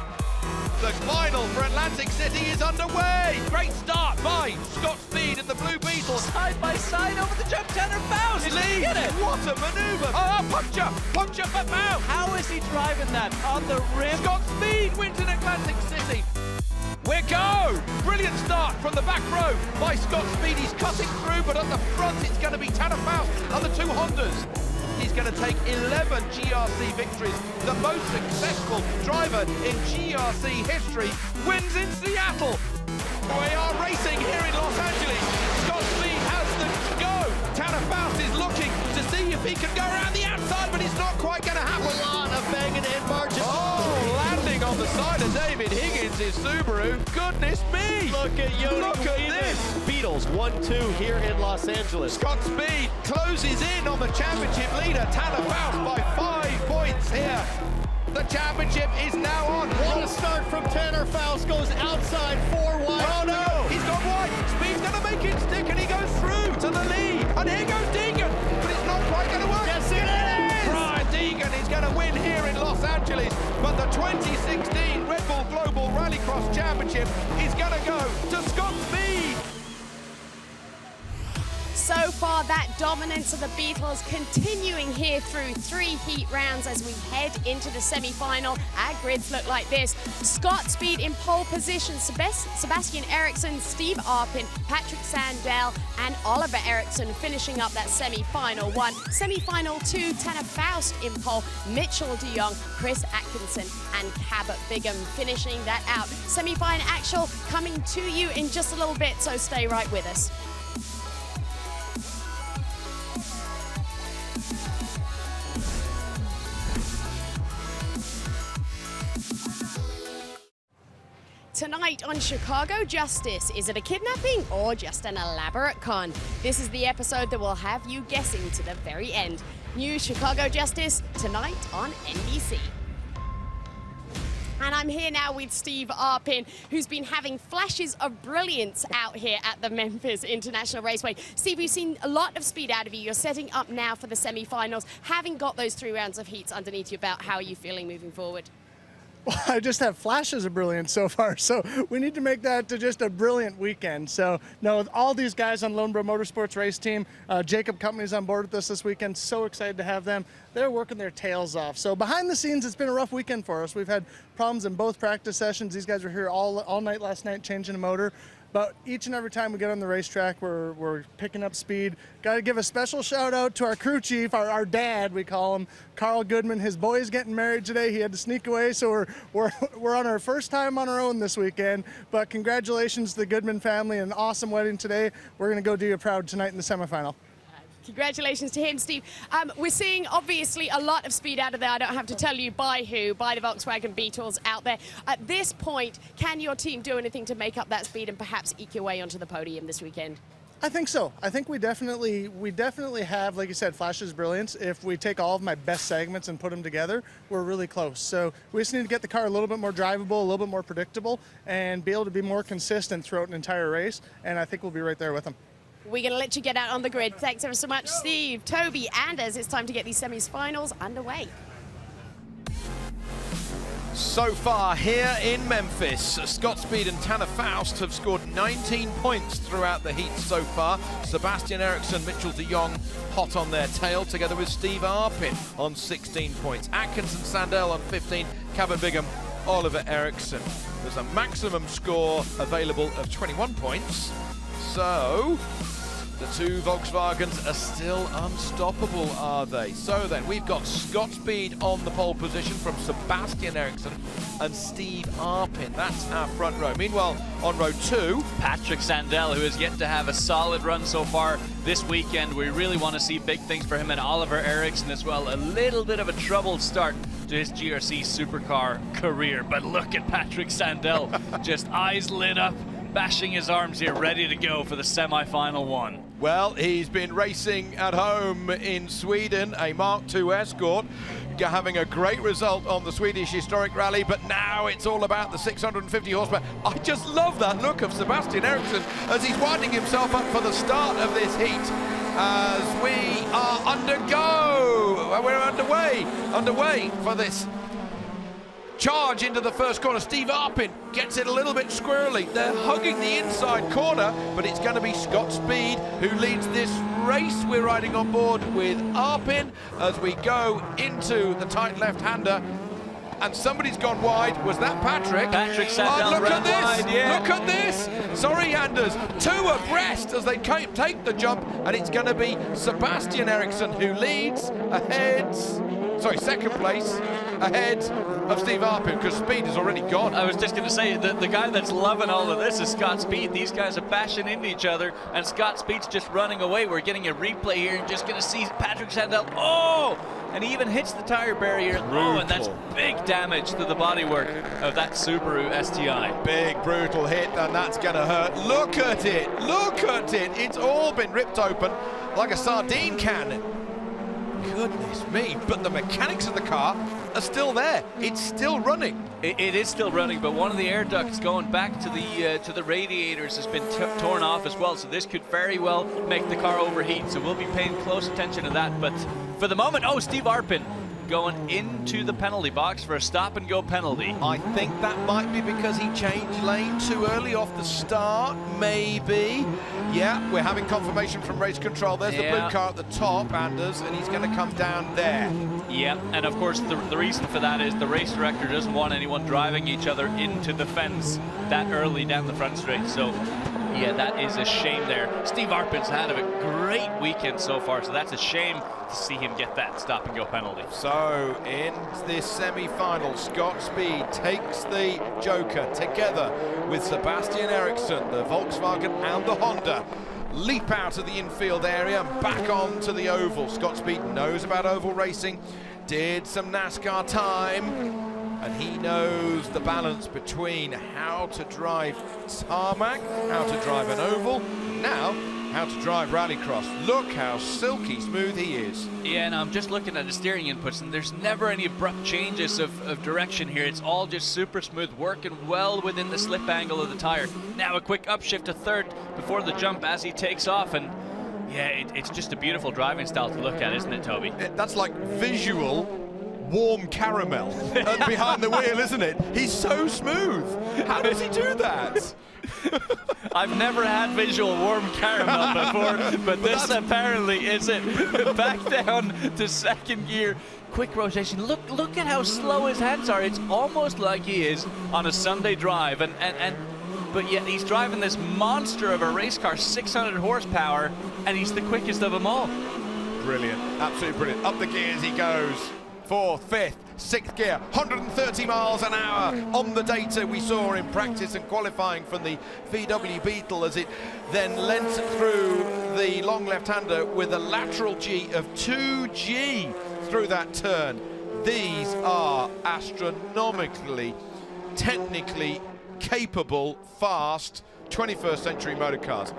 The final for Atlantic City is underway. Great start by Scott Speed and the Blue Beetles. Side by side over the jump, Tanner Faust. Lead. Get it. What a maneuver. Oh, puncture for Faust. How is he driving that on the rim? Scott Speed wins in Atlantic City. We're go! Brilliant start from the back row by Scott Speed. He's cutting through, but at the front it's going to be Tanner Faust and the two Hondas. He's going to take 11 GRC victories. The most successful driver in GRC history wins in Seattle. We are racing here in Los Angeles. Scott Speed has the go. Tanner Faust is looking to see if he can go around the outside, but it's not quite going to happen. A lot of banging in margin. Oh, landing on the side of David Higgins' Subaru. Goodness me! Look at Yodi. Look at this! Beatles 1-2 here in Los Angeles. Scott Speed closes in on the championship leader, Tanner Faust, by 5 points here. The championship is now on. What a start from Tanner Faust, goes outside 4 wide. Oh no, he's gone wide. Speed's gonna make it stick and he goes through to the lead. And here goes Deegan, but it's not quite gonna work. Yes, it is! Brian Deegan is gonna win here in Los Angeles, but the 2016 Red Bull Global Rallycross Championship is gonna go to Scott Speed. So far, that dominance of the Beatles continuing here through 3 heat rounds as we head into the semi-final. Our grids look like this. Scott Speed in pole position, Sebastian Eriksson, Steve Arpin, Patrick Sandell, and Oliver Eriksson finishing up that semi-final 1. Semi-final 2, Tanner Faust in pole, Mitchell de Jong, Chris Atkinson, and Cabot Bigham finishing that out. Semi-final actual coming to you in just a little bit, so stay right with us. Tonight on Chicago Justice, is it a kidnapping or just an elaborate con? This is the episode that will have you guessing to the very end. New Chicago Justice, tonight on NBC. And I'm here now with Steve Arpin, who's been having flashes of brilliance out here at the Memphis International Raceway. Steve, we've seen a lot of speed out of you. You're setting up now for the semi-finals. Having got those 3 rounds of heats underneath your belt, how are you feeling moving forward? Well, I just have flashes of brilliance so far, so we need to make that to just a brilliant weekend. So, no, all these guys on Lone Bro Motorsports race team, Jacob Company's on board with us this weekend. So excited to have them. They're working their tails off. So behind the scenes, it's been a rough weekend for us. We've had problems in both practice sessions. These guys were here all night last night changing a motor. but each and every time we get on the racetrack, we're picking up speed. Got to give a special shout out to our crew chief, our dad, we call him, Carl Goodman. His boy's getting married today. He had to sneak away, so we're on our first time on our own this weekend. But congratulations to the Goodman family, an awesome wedding today. We're going to go do you proud tonight in the semifinal. Congratulations to him, Steve. We're seeing, obviously, a lot of speed out of there. I don't have to tell you by who, by the Volkswagen Beetles out there. At this point, can your team do anything to make up that speed and perhaps eke your way onto the podium this weekend? I think so. I think we definitely have, like you said, flashes of brilliance. If we take all of my best segments and put them together, we're really close. So we just need to get the car a little bit more drivable, a little bit more predictable, and be able to be more consistent throughout an entire race. And I think we'll be right there with them. We're going to let you get out on the grid. Thanks ever so much, Steve, Toby, Anders. It's time to get these semi-finals underway. So far here in Memphis, Scott Speed and Tanner Faust have scored 19 points throughout the heat so far. Sebastian Eriksson, Mitchell de Jong hot on their tail, together with Steve Arpin on 16 points. Atkinson Sandell on 15, Kevin Bigham, Oliver Eriksson. There's a maximum score available of 21 points. So the two Volkswagens are still unstoppable, are they? So then, we've got Scott Speed on the pole position from Sebastian Eriksson and Steve Arpin. That's our front row. Meanwhile, on row 2, Patrick Sandell, who has yet to have a solid run so far this weekend. We really want to see big things for him, and Oliver Eriksson as well. A little bit of a troubled start to his GRC supercar career, but look at Patrick Sandell, just eyes lit up, bashing his arms here, ready to go for the semi-final one. well, he's been racing at home in Sweden, a Mark II Escort, having a great result on the Swedish Historic Rally, but now it's all about the 650 horsepower. I just love that look of Sebastian Eriksson as he's winding himself up for the start of this heat. As we are underway for this charge into the first corner. Steve Arpin gets it a little bit squirrely. They're hugging the inside corner, but it's going to be Scott Speed who leads this race. We're riding on board with Arpin as we go into the tight left-hander. And somebody's gone wide. Was that Patrick? Patrick sat down look at this! wide, yeah. Look at this! Sorry, Anders. Two abreast as they take the jump, and it's going to be Sebastian Eriksson who leads ahead. Sorry, second place ahead of Steve Arpin because Speed is already gone. I was just going to say, the guy that's loving all of this is Scott Speed. These guys are bashing into each other, and Scott Speed's just running away. We're getting a replay here and just going to see Patrick Sandell. Oh! And he even hits the tire barrier. Oh, and that's big damage to the bodywork of that Subaru STI. Big, brutal hit, and that's going to hurt. Look at it. Look at it. It's all been ripped open like a sardine can. Goodness me, but the mechanics of the car are still there. It's still running. It is still running, but one of the air ducts going back to the radiators has been torn off as well, so this could very well make the car overheat, so we'll be paying close attention to that. But for the moment, oh, Steve Arpin going into the penalty box for a stop-and-go penalty. I think that might be because he changed lane too early off the start, maybe. Yeah, we're having confirmation from race control. There's the blue car at the top, Anders, and he's going to come down there. Yeah, and of course the reason for that is the race director doesn't want anyone driving each other into the fence that early down the front straight. So yeah, that is a shame there. Steve Arpin's had a great weekend so far, so that's a shame to see him get that stop-and-go penalty. So in this semi-final, Scott Speed takes the Joker together with Sebastian Eriksson, the Volkswagen and the Honda. Leap out of the infield area and back onto the oval. Scott Speed knows about oval racing, did some NASCAR time, and he knows the balance between how to drive tarmac, how to drive an oval, now how to drive rallycross. Look how silky smooth he is. Yeah, and I'm just looking at the steering inputs, and there's never any abrupt changes of direction here. It's all just super smooth, working well within the slip angle of the tire. Now a quick upshift to third before the jump as he takes off, and yeah, it's just a beautiful driving style to look at, isn't it, Toby? That's like visual warm caramel behind the wheel, isn't it? He's so smooth. How does he do that? I've never had visual warm caramel before, but this apparently is it. Back down to second gear. Quick rotation. Look at how slow his hands are. It's almost like he is on a Sunday drive. And but yet he's driving this monster of a race car, 600 horsepower, and he's the quickest of them all. Brilliant, absolutely brilliant. Up the gears he goes. 4th, 5th, 6th gear, 130 miles an hour on the data we saw in practice and qualifying from the VW Beetle, as it then lent through the long left-hander with a lateral G of 2G through that turn. These are astronomically, technically capable, fast 21st century motor cars.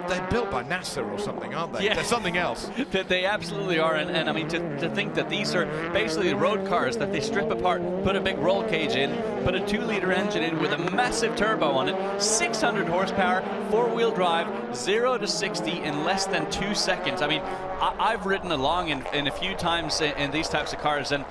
They're built by NASA or something, aren't they? Yeah. They're something else. They absolutely are, and I mean, to think that these are basically road cars that they strip apart, put a big roll cage in, put a 2-liter engine in with a massive turbo on it, 600 horsepower, 4-wheel drive, 0 to 60 in less than 2 seconds. I mean, I've ridden along in a few times in these types of cars, and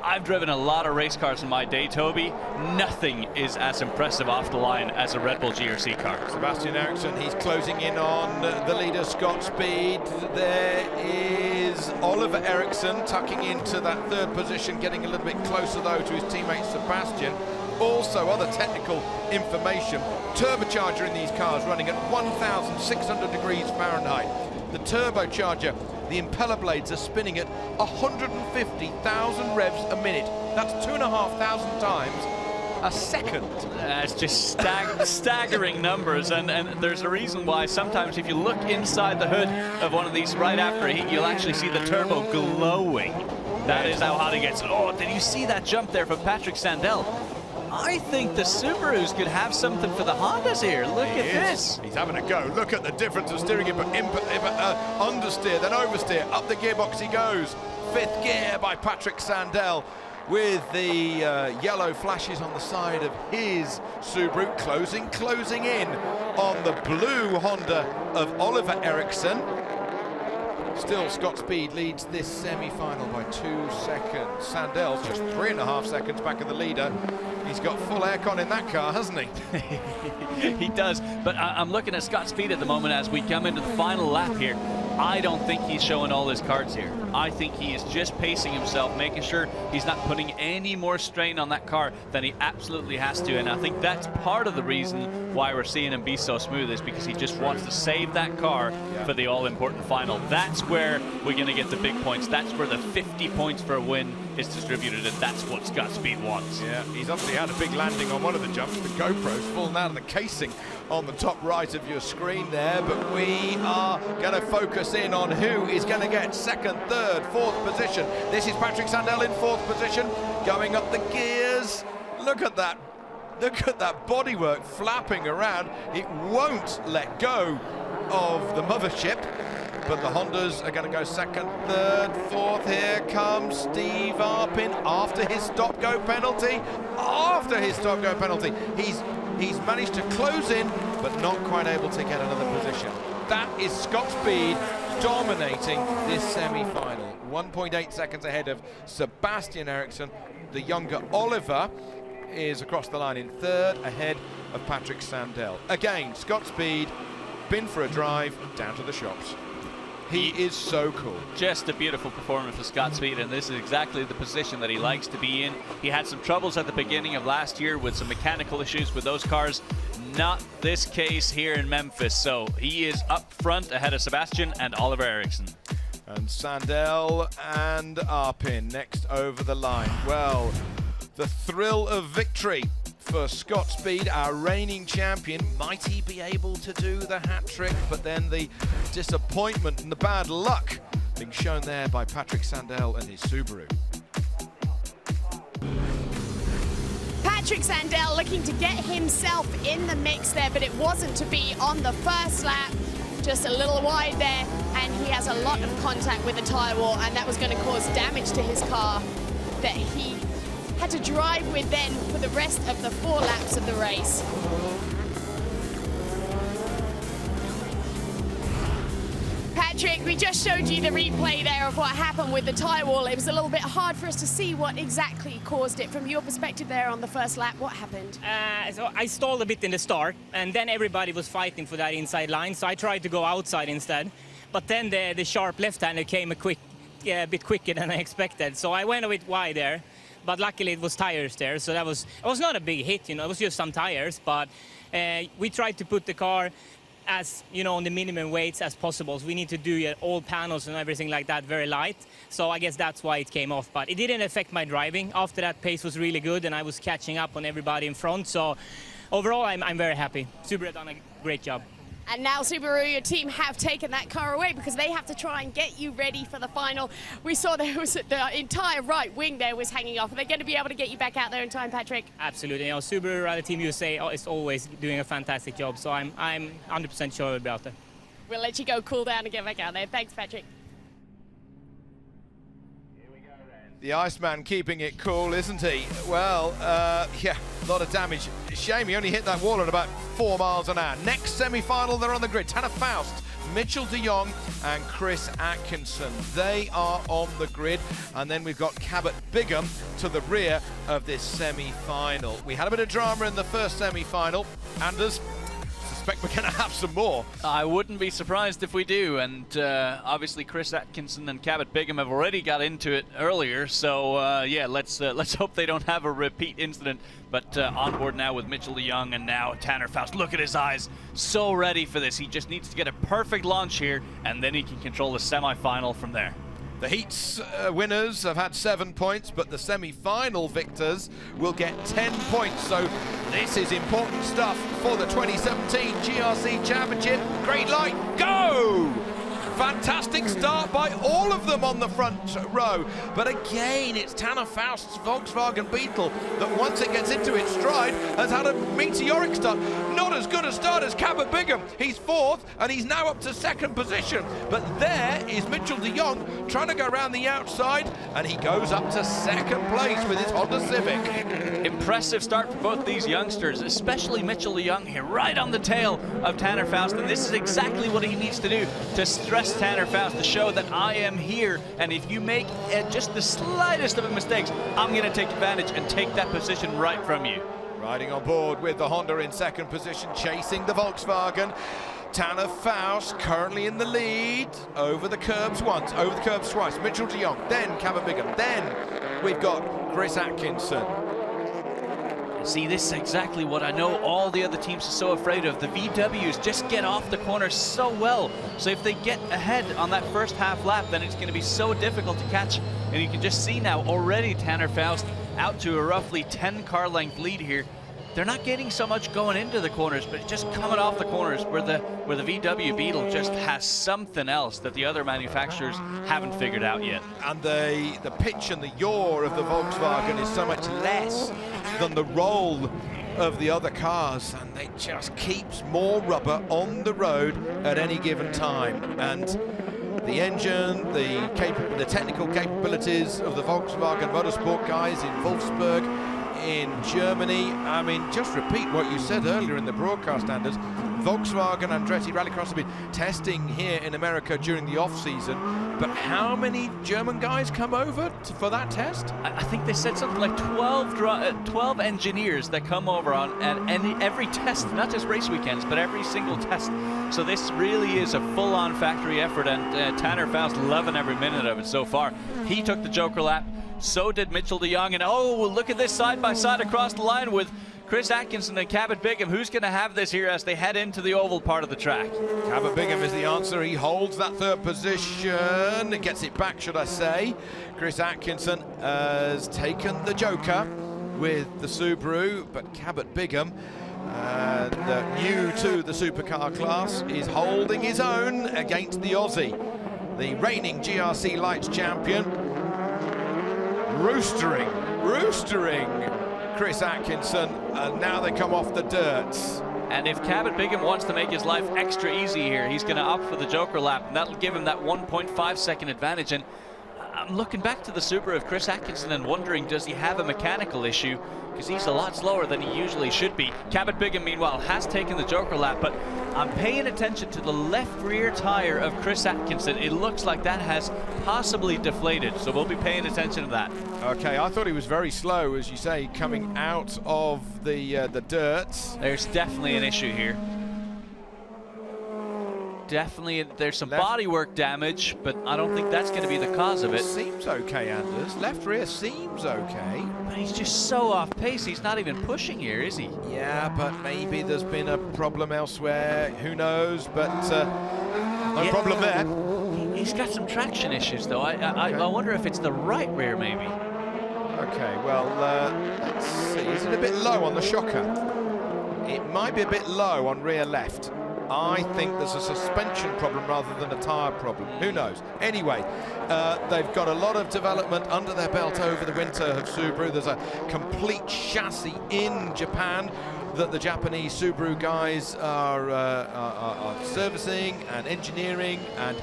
I've driven a lot of race cars in my day, Toby. Nothing is as impressive off the line as a Red Bull GRC car. Sebastian Eriksson, he's closing in on the leader, Scott Speed. There is Oliver Eriksson tucking into that 3rd position, getting a little bit closer though to his teammate Sebastian. Also other technical information, turbocharger in these cars running at 1,600 degrees Fahrenheit. The turbocharger, the impeller blades are spinning at 150,000 revs a minute. That's 2,500 times a second. It's just staggering numbers, and there's a reason why sometimes if you look inside the hood of one of these right after a heat, you'll actually see the turbo glowing. That is how hot it gets. Oh, did you see that jump there from Patrick Sandell? I think the Subarus could have something for the Hondas here. Look at this. He's having a go. Look at the difference of steering, understeer, then oversteer. Up the gearbox he goes. 5th gear by Patrick Sandell, with the yellow flashes on the side of his Subaru, closing in on the blue Honda of Oliver Eriksson. Still, Scott Speed leads this semi-final by 2 seconds. Sandell's just 3.5 seconds back of the leader. He's got full aircon in that car, hasn't he? He does, but I'm looking at Scott Speed at the moment as we come into the final lap here. I don't think he's showing all his cards here. I think he is just pacing himself, making sure he's not putting any more strain on that car than he absolutely has to, and I think that's part of the reason why we're seeing him be so smooth, is because he just wants to save that car for the all-important final. That's where we're going to get the big points. That's where the 50 points for a win is distributed, and that's what Scott Speed wants. Yeah, he's obviously had a big landing on one of the jumps. The GoPro's fallen out of the casing on the top right of your screen there, but we are going to focus in on who is going to get 2nd, 3rd, 4th position. This is Patrick Sandell in 4th position, going up the gears. Look at that. Look at that bodywork flapping around. It won't let go of the mothership, but the Hondas are going to go 2nd, 3rd, 4th. Here comes Steve Arpin after his stop-go penalty. After his stop-go penalty, he's managed to close in, but not quite able to get another position. That is Scott Speed dominating this semi-final. 1.8 seconds ahead of Sebastian Eriksson. The younger Oliver is across the line in 3rd, ahead of Patrick Sandell. Again, Scott Speed, been for a drive, down to the shops. He is so cool. Just a beautiful performance for Scott Speed, and this is exactly the position that he likes to be in. He had some troubles at the beginning of last year with some mechanical issues with those cars. Not this case here in Memphis, so he is up front ahead of Sebastian and Oliver Eriksson. And Sandell and Arpin next over the line. Well, the thrill of victory for Scott Speed, our reigning champion. Might he be able to do the hat-trick? But then the disappointment and the bad luck being shown there by Patrick Sandell and his Subaru. Patrick Sandell looking to get himself in the mix there, but it wasn't to be on the first lap. Just a little wide there, and he has a lot of contact with the tyre wall, and that was going to cause damage to his car that he had to drive with then for the rest of the 4 laps of the race. Patrick, we just showed you the replay there of what happened with the tyre wall. It was a little bit hard for us to see what exactly caused it. From your perspective there on the first lap, what happened? So I stalled a bit in the start, and then everybody was fighting for that inside line, so I tried to go outside instead. But then the sharp left-hander came a bit quicker than I expected, so I went a bit wide there. but luckily it was tires there, so it was not a big hit, you know, it was just some tires, but we tried to put the car as, you know, on the minimum weights as possible. So we need to do all panels and everything like that very light. So I guess that's why it came off. But it didn't affect my driving. After that, pace was really good, and I was catching up on everybody in front. So overall, I'm very happy. Subaru have done a great job. And now Subaru, your team, have taken that car away because they have to try and get you ready for the final. We saw there was the entire right wing there was hanging off. Are they going to be able to get you back out there in time, Patrick? Absolutely. You know, Subaru Rally Team USA is always doing a fantastic job, so I'm 100% sure we'll be out there. We'll let you go cool down and get back out there. Thanks, Patrick. The Iceman keeping it cool, isn't he? Well, yeah, a lot of damage. Shame he only hit that wall at about 4 miles an hour. Next semi-final, they're on the grid. Tanner Faust, Mitchell de Jong and Chris Atkinson. They are on the grid. And then we've got Cabot Bigham to the rear of this semi-final. We had a bit of drama in the first semi-final. Anders, we're going to have some more. I wouldn't be surprised if we do, and obviously Chris Atkinson and Cabot Bigham have already got into it earlier, so yeah, let's hope they don't have a repeat incident. But on board now with Mitchell de Jong and now Tanner Faust. Look at his eyes, so ready for this. He just needs to get a perfect launch here, and then he can control the semi-final from there. The heats winners have had 7 points, but the semi-final victors will get 10 points. So this is important stuff for the 2017 GRC Championship. Great light, go! Fantastic start by all of them on the front row. But again, it's Tanner Faust's Volkswagen Beetle that once it gets into its stride has had a meteoric start. Not as good a start as Cabot Bigham. He's 4th and he's now up to 2nd position. But there is Mitchell de Jong trying to go around the outside, and he goes up to 2nd place with his Honda Civic. Impressive start for both these youngsters, especially Mitchell de Jong here, right on the tail of Tanner Faust. And this is exactly what he needs to do to stress Tanner Faust, to show that I am here, and if you make just the slightest of a mistake, I'm going to take advantage and take that position right from you. Riding on board with the Honda in 2nd position, chasing the Volkswagen. Tanner Faust currently in the lead. Over the curbs once, over the curbs twice. Mitchell de Jong, then Cabot Bigham, then we've got Chris Atkinson. See, this is exactly what I know all the other teams are so afraid of. The VWs just get off the corner so well. So if they get ahead on that first half lap, then it's going to be so difficult to catch. And you can just see now already Tanner Faust out to a roughly 10 car length lead here. They're not getting so much going into the corners, but just coming off the corners where the VW Beetle just has something else that the other manufacturers haven't figured out yet. And the pitch and the yaw of the Volkswagen is so much less than the roll of the other cars, and it just keeps more rubber on the road at any given time. And the engine, the technical capabilities of the Volkswagen Motorsport guys in Wolfsburg, in Germany. I mean, just repeat what you said earlier in the broadcast, Anders. Volkswagen Andretti Rallycross have been testing here in America during the off-season, but how many German guys come over for that test? I think they said something like 12 engineers that come over on every test, not just race weekends, but every single test. So this really is a full-on factory effort, and Tanner Faust loving every minute of it so far. He took the Joker lap. So did Mitchell de Jong, and oh, look at this side-by-side across the line with Chris Atkinson and Cabot Bigham. Who's going to have this here as they head into the oval part of the track? Cabot Bigham is the answer. He holds that 3rd position. Gets it back, should I say. Chris Atkinson has taken the Joker with the Subaru, but Cabot Bigham, new to the supercar class, is holding his own against the Aussie, the reigning GRC Lights champion. Roostering Chris Atkinson, and now they come off the dirt. And if Cabot Bigham wants to make his life extra easy here, he's going to opt for the Joker lap, and that'll give him that 1.5 second advantage. And I'm looking back to the Subaru of Chris Atkinson and wondering, does he have a mechanical issue? Because he's a lot slower than he usually should be. Cabot Bigham, meanwhile, has taken the Joker lap, but I'm paying attention to the left rear tire of Chris Atkinson. It looks like that has possibly deflated, so we'll be paying attention to that. Okay, I thought he was very slow, as you say, coming out of the dirt. There's definitely an issue here. definitely there's some bodywork damage, but I don't think that's going to be the cause of it. Seems okay, Anders. Left rear seems okay. But he's just so off pace. He's not even pushing here, is he? Yeah, but maybe there's been a problem elsewhere. Who knows? But no problem there. He's got some traction issues, though. I wonder if it's the right rear, maybe. Okay, well, let's see. Is it a bit low on the shocker? It might be a bit low on rear left. I think there's a suspension problem rather than a tyre problem. Who knows? Anyway, they've got a lot of development under their belt over the winter of Subaru. There's a complete chassis in Japan that the Japanese Subaru guys are servicing and engineering and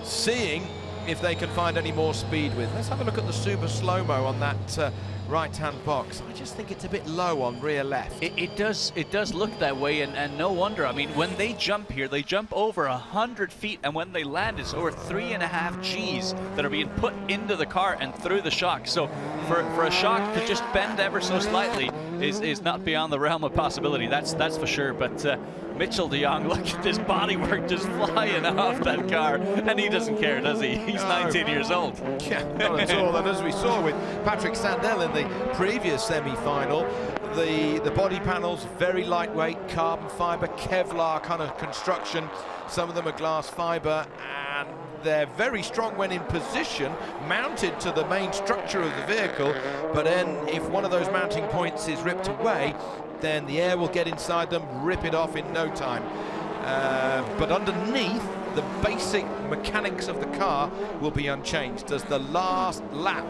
seeing if they can find any more speed with. Let's have a look at the super slow-mo on that right-hand box. I just think it's a bit low on rear left. It does look that way, and no wonder. I mean, when they jump here, they jump over 100 feet, and when they land, it's over 3.5 Gs that are being put into the car and through the shock. So for a shock to just bend ever so slightly is not beyond the realm of possibility. That's for sure. But Mitchell de Jong, look at this bodywork just flying off that car, and he doesn't care, does he? He's 19 years old. Yeah, not at all. And as we saw with Patrick Sandell in the previous semi-final, the body panels very lightweight, carbon fiber, Kevlar kind of construction. Some of them are glass fiber, and they're very strong when in position, mounted to the main structure of the vehicle. But then if one of those mounting points is ripped away, then the air will get inside them, rip it off in no time. But underneath, the basic mechanics of the car will be unchanged as the last lap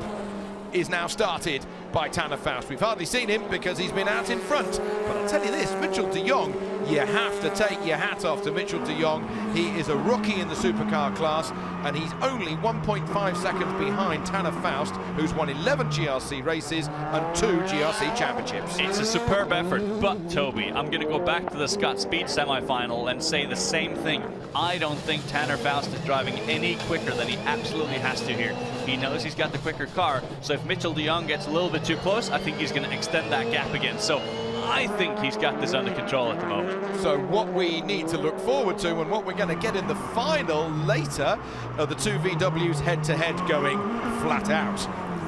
is now started by Tanner Faust. We've hardly seen him because he's been out in front. But I'll tell you this, Mitchell de Jong, you have to take your hat off to Mitchell de Jong. He is a rookie in the supercar class, and he's only 1.5 seconds behind Tanner Faust, who's won 11 GRC races and 2 GRC championships. It's a superb effort, but Toby, I'm going to go back to the Scott Speed semi-final and say the same thing. I don't think Tanner Faust is driving any quicker than he absolutely has to here. He knows he's got the quicker car, so if Mitchell de Jong gets a little bit too close, I think he's going to extend that gap again. So I think he's got this under control at the moment. So what we need to look forward to and what we're going to get in the final later are the two VWs head-to-head going flat out.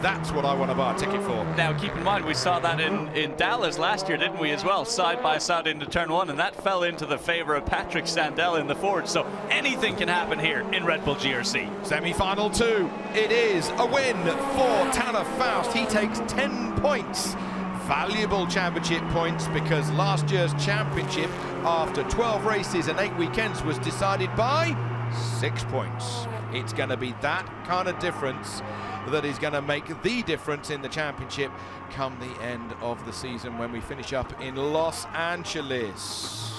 That's what I want to buy a ticket for. Now, keep in mind, we saw that in Dallas last year, didn't we, as well? Side by side into turn one, and that fell into the favor of Patrick Sandell in the Ford. So anything can happen here in Red Bull GRC. Semi-final 2. It is a win for Tanner Faust. He takes 10 points. Valuable championship points, because last year's championship, after 12 races and 8 weekends, was decided by 6 points. It's going to be that kind of difference that is going to make the difference in the championship come the end of the season when we finish up in Los Angeles.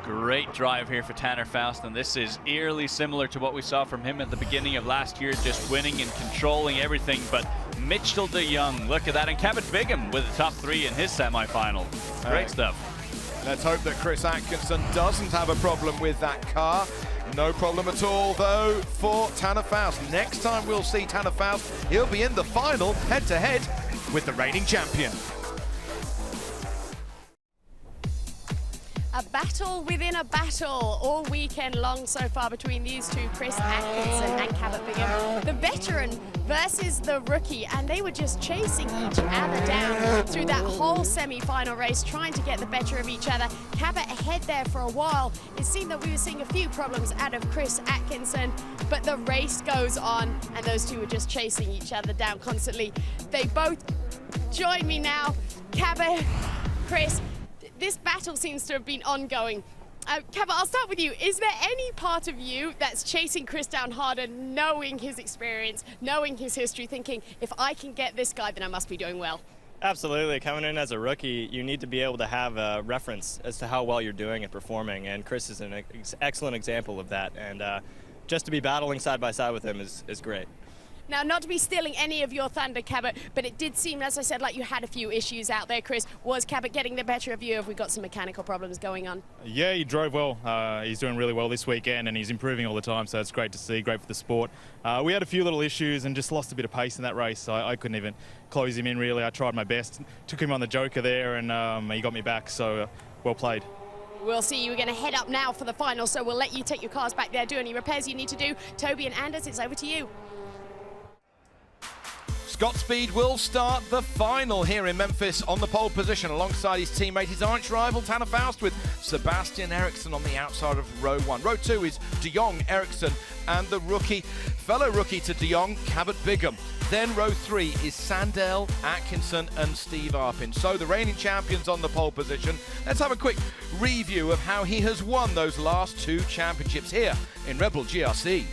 Great drive here for Tanner Faust, and this is eerily similar to what we saw from him at the beginning of last year, just winning and controlling everything. But Mitchell de Jong, look at that, and Cabot Bigham with the top 3 in his semi-final. Great stuff. Let's hope that Chris Atkinson doesn't have a problem with that car. No problem at all, though, for Tanner Faust. Next time we'll see Tanner Faust, he'll be in the final head-to-head with the reigning champion. A battle within a battle all weekend long so far between these two, Chris Atkinson and Cabot Bigham. The veteran versus the rookie, and they were just chasing each other down through that whole semi-final race, trying to get the better of each other. Cabot ahead there for a while. It seemed that we were seeing a few problems out of Chris Atkinson, but the race goes on, and those two were just chasing each other down constantly. They both join me now. Cabot, Chris, this battle seems to have been ongoing. Cabot, I'll start with you. Is there any part of you that's chasing Chris down harder, knowing his experience, knowing his history, thinking, if I can get this guy, then I must be doing well? Absolutely. Coming in as a rookie, you need to be able to have a reference as to how well you're doing and performing, and Chris is an excellent example of that. And just to be battling side by side with him is great. Now, not to be stealing any of your thunder, Cabot, but it did seem, as I said, like you had a few issues out there, Chris. Was Cabot getting the better of you? Have we got some mechanical problems going on? Yeah, he drove well. He's doing really well this weekend, and he's improving all the time, so it's great to see, great for the sport. We had a few little issues and just lost a bit of pace in that race. I couldn't even close him in, really. I tried my best. Took him on the joker there, and he got me back, so well played. We'll see. You're going to head up now for the final, so we'll let you take your cars back there, do any repairs you need to do. Toby and Anders, it's over to you. Scott Speed will start the final here in Memphis on the pole position alongside his teammate, his arch rival Tanner Faust, with Sebastian Eriksson on the outside of row 1. Row 2 is De Jong, Eriksson, and the fellow rookie to De Jong, Cabot Bigham. Then row 3 is Sandell, Atkinson, and Steve Arpin. So the reigning champions on the pole position. Let's have a quick review of how he has won those last 2 championships here in Red Bull GRC.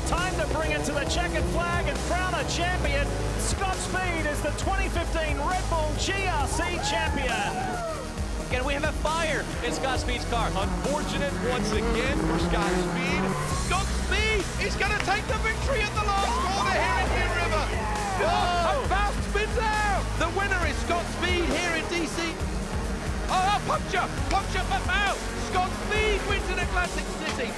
Time to bring it to the checkered flag and crown a champion. Scott Speed is the 2015 Red Bull GRC champion. Again, we have a fire in Scott Speed's car. Unfortunate once again for Scott Speed. Scott Speed is going to take the victory at the last corner here in New River. Oh, and Faust spins out. The winner is Scott Speed here in DC. Oh, puncture for Faust. Scott Speed wins in Atlantic City.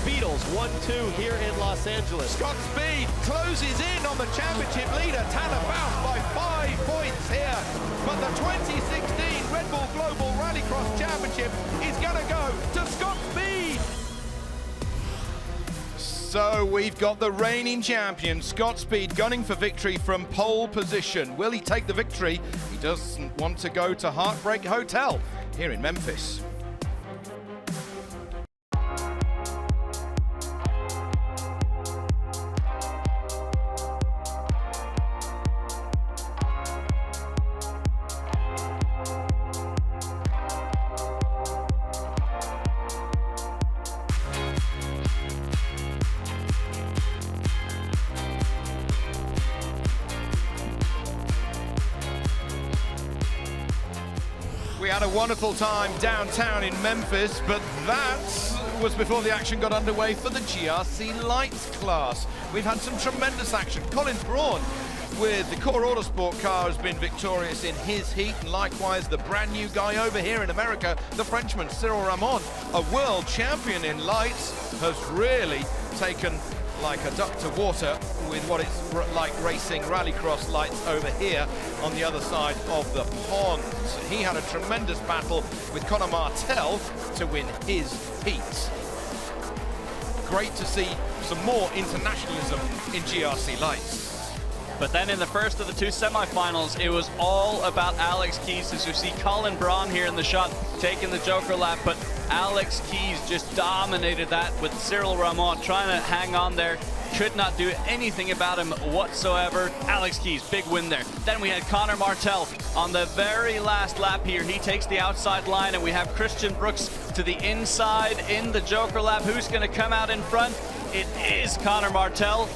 Beatles 1-2 here in Los Angeles. Scott Speed closes in on the championship leader, Tanner Faust, by 5 points here. But the 2016 Red Bull Global Rallycross Championship is going to go to Scott Speed. So we've got the reigning champion, Scott Speed, gunning for victory from pole position. Will he take the victory? He doesn't want to go to Heartbreak Hotel here in Memphis. We had a wonderful time downtown in Memphis, but that was before the action got underway for the GRC Lights class. We've had some tremendous action. Colin Braun with the Core Autosport car has been victorious in his heat, and likewise the brand new guy over here in America, the Frenchman Cyril Ramon, a world champion in lights, has really taken like a duck to water with what it's like racing rallycross lights over here on the other side of the pond. He had a tremendous battle with Conor Martel to win his heat. Great to see some more internationalism in GRC lights. But then in the first of the 2 semifinals, it was all about Alex Keys, as you see Colin Braun here in the shot taking the Joker lap, but Alex Keys just dominated that with Cyril Ramon trying to hang on there. Could not do anything about him whatsoever. Alex Keys, big win there. Then we had Conor Martel on the very last lap here. He takes the outside line, and we have Christian Brooks to the inside in the Joker lap. Who's going to come out in front? It is Conor Martel.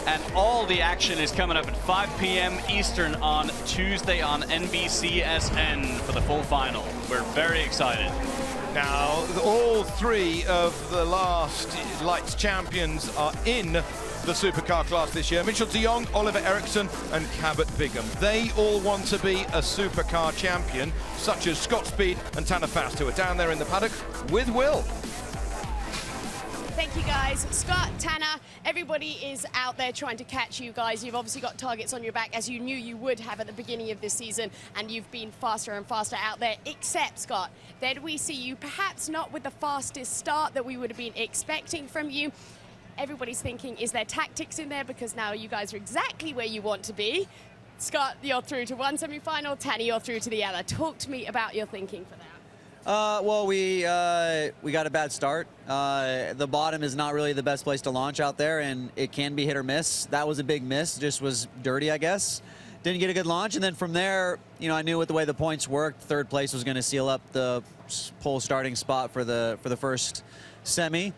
And all the action is coming up at 5 p.m. Eastern on Tuesday on NBCSN for the full final. We're very excited. Now, all 3 of the last Lights champions are in the supercar class this year. Mitchell de Jong, Oliver Eriksson, and Cabot Bigham. They all want to be a supercar champion, such as Scott Speed and Tanner Faust, who are down there in the paddock with Will. Thank you, guys. Scott, Tanner, everybody is out there trying to catch you guys. You've obviously got targets on your back, as you knew you would have at the beginning of this season, and you've been faster and faster out there, except, Scott, then we see you perhaps not with the fastest start that we would have been expecting from you. Everybody's thinking, is there tactics in there? Because now you guys are exactly where you want to be. Scott, you're through to one semi-final. Tanner, you're through to the other. Talk to me about your thinking for that. Well, we got a bad start. The bottom is not really the best place to launch out there, and it can be hit or miss. That was a big miss. Just was dirty, I guess. Didn't get a good launch, and then from there, you know, I knew with the way the points worked, 3rd place was going to seal up the pole starting spot for the first semi.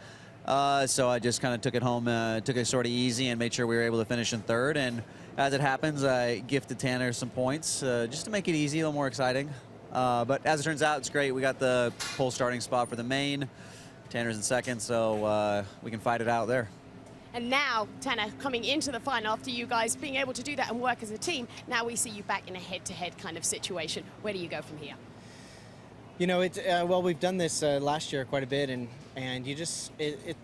So I just kind of took it home, took it sort of easy, and made sure we were able to finish in 3rd. And as it happens, I gifted Tanner some points just to make it easy, a little more exciting. But as it turns out, it's great. We got the pole starting spot for the main. Tanner's in 2nd, so we can fight it out there. And now, Tanner, coming into the final after you guys being able to do that and work as a team, now we see you back in a head-to-head kind of situation. Where do you go from here? You know, well, we've done this last year quite a bit, and you just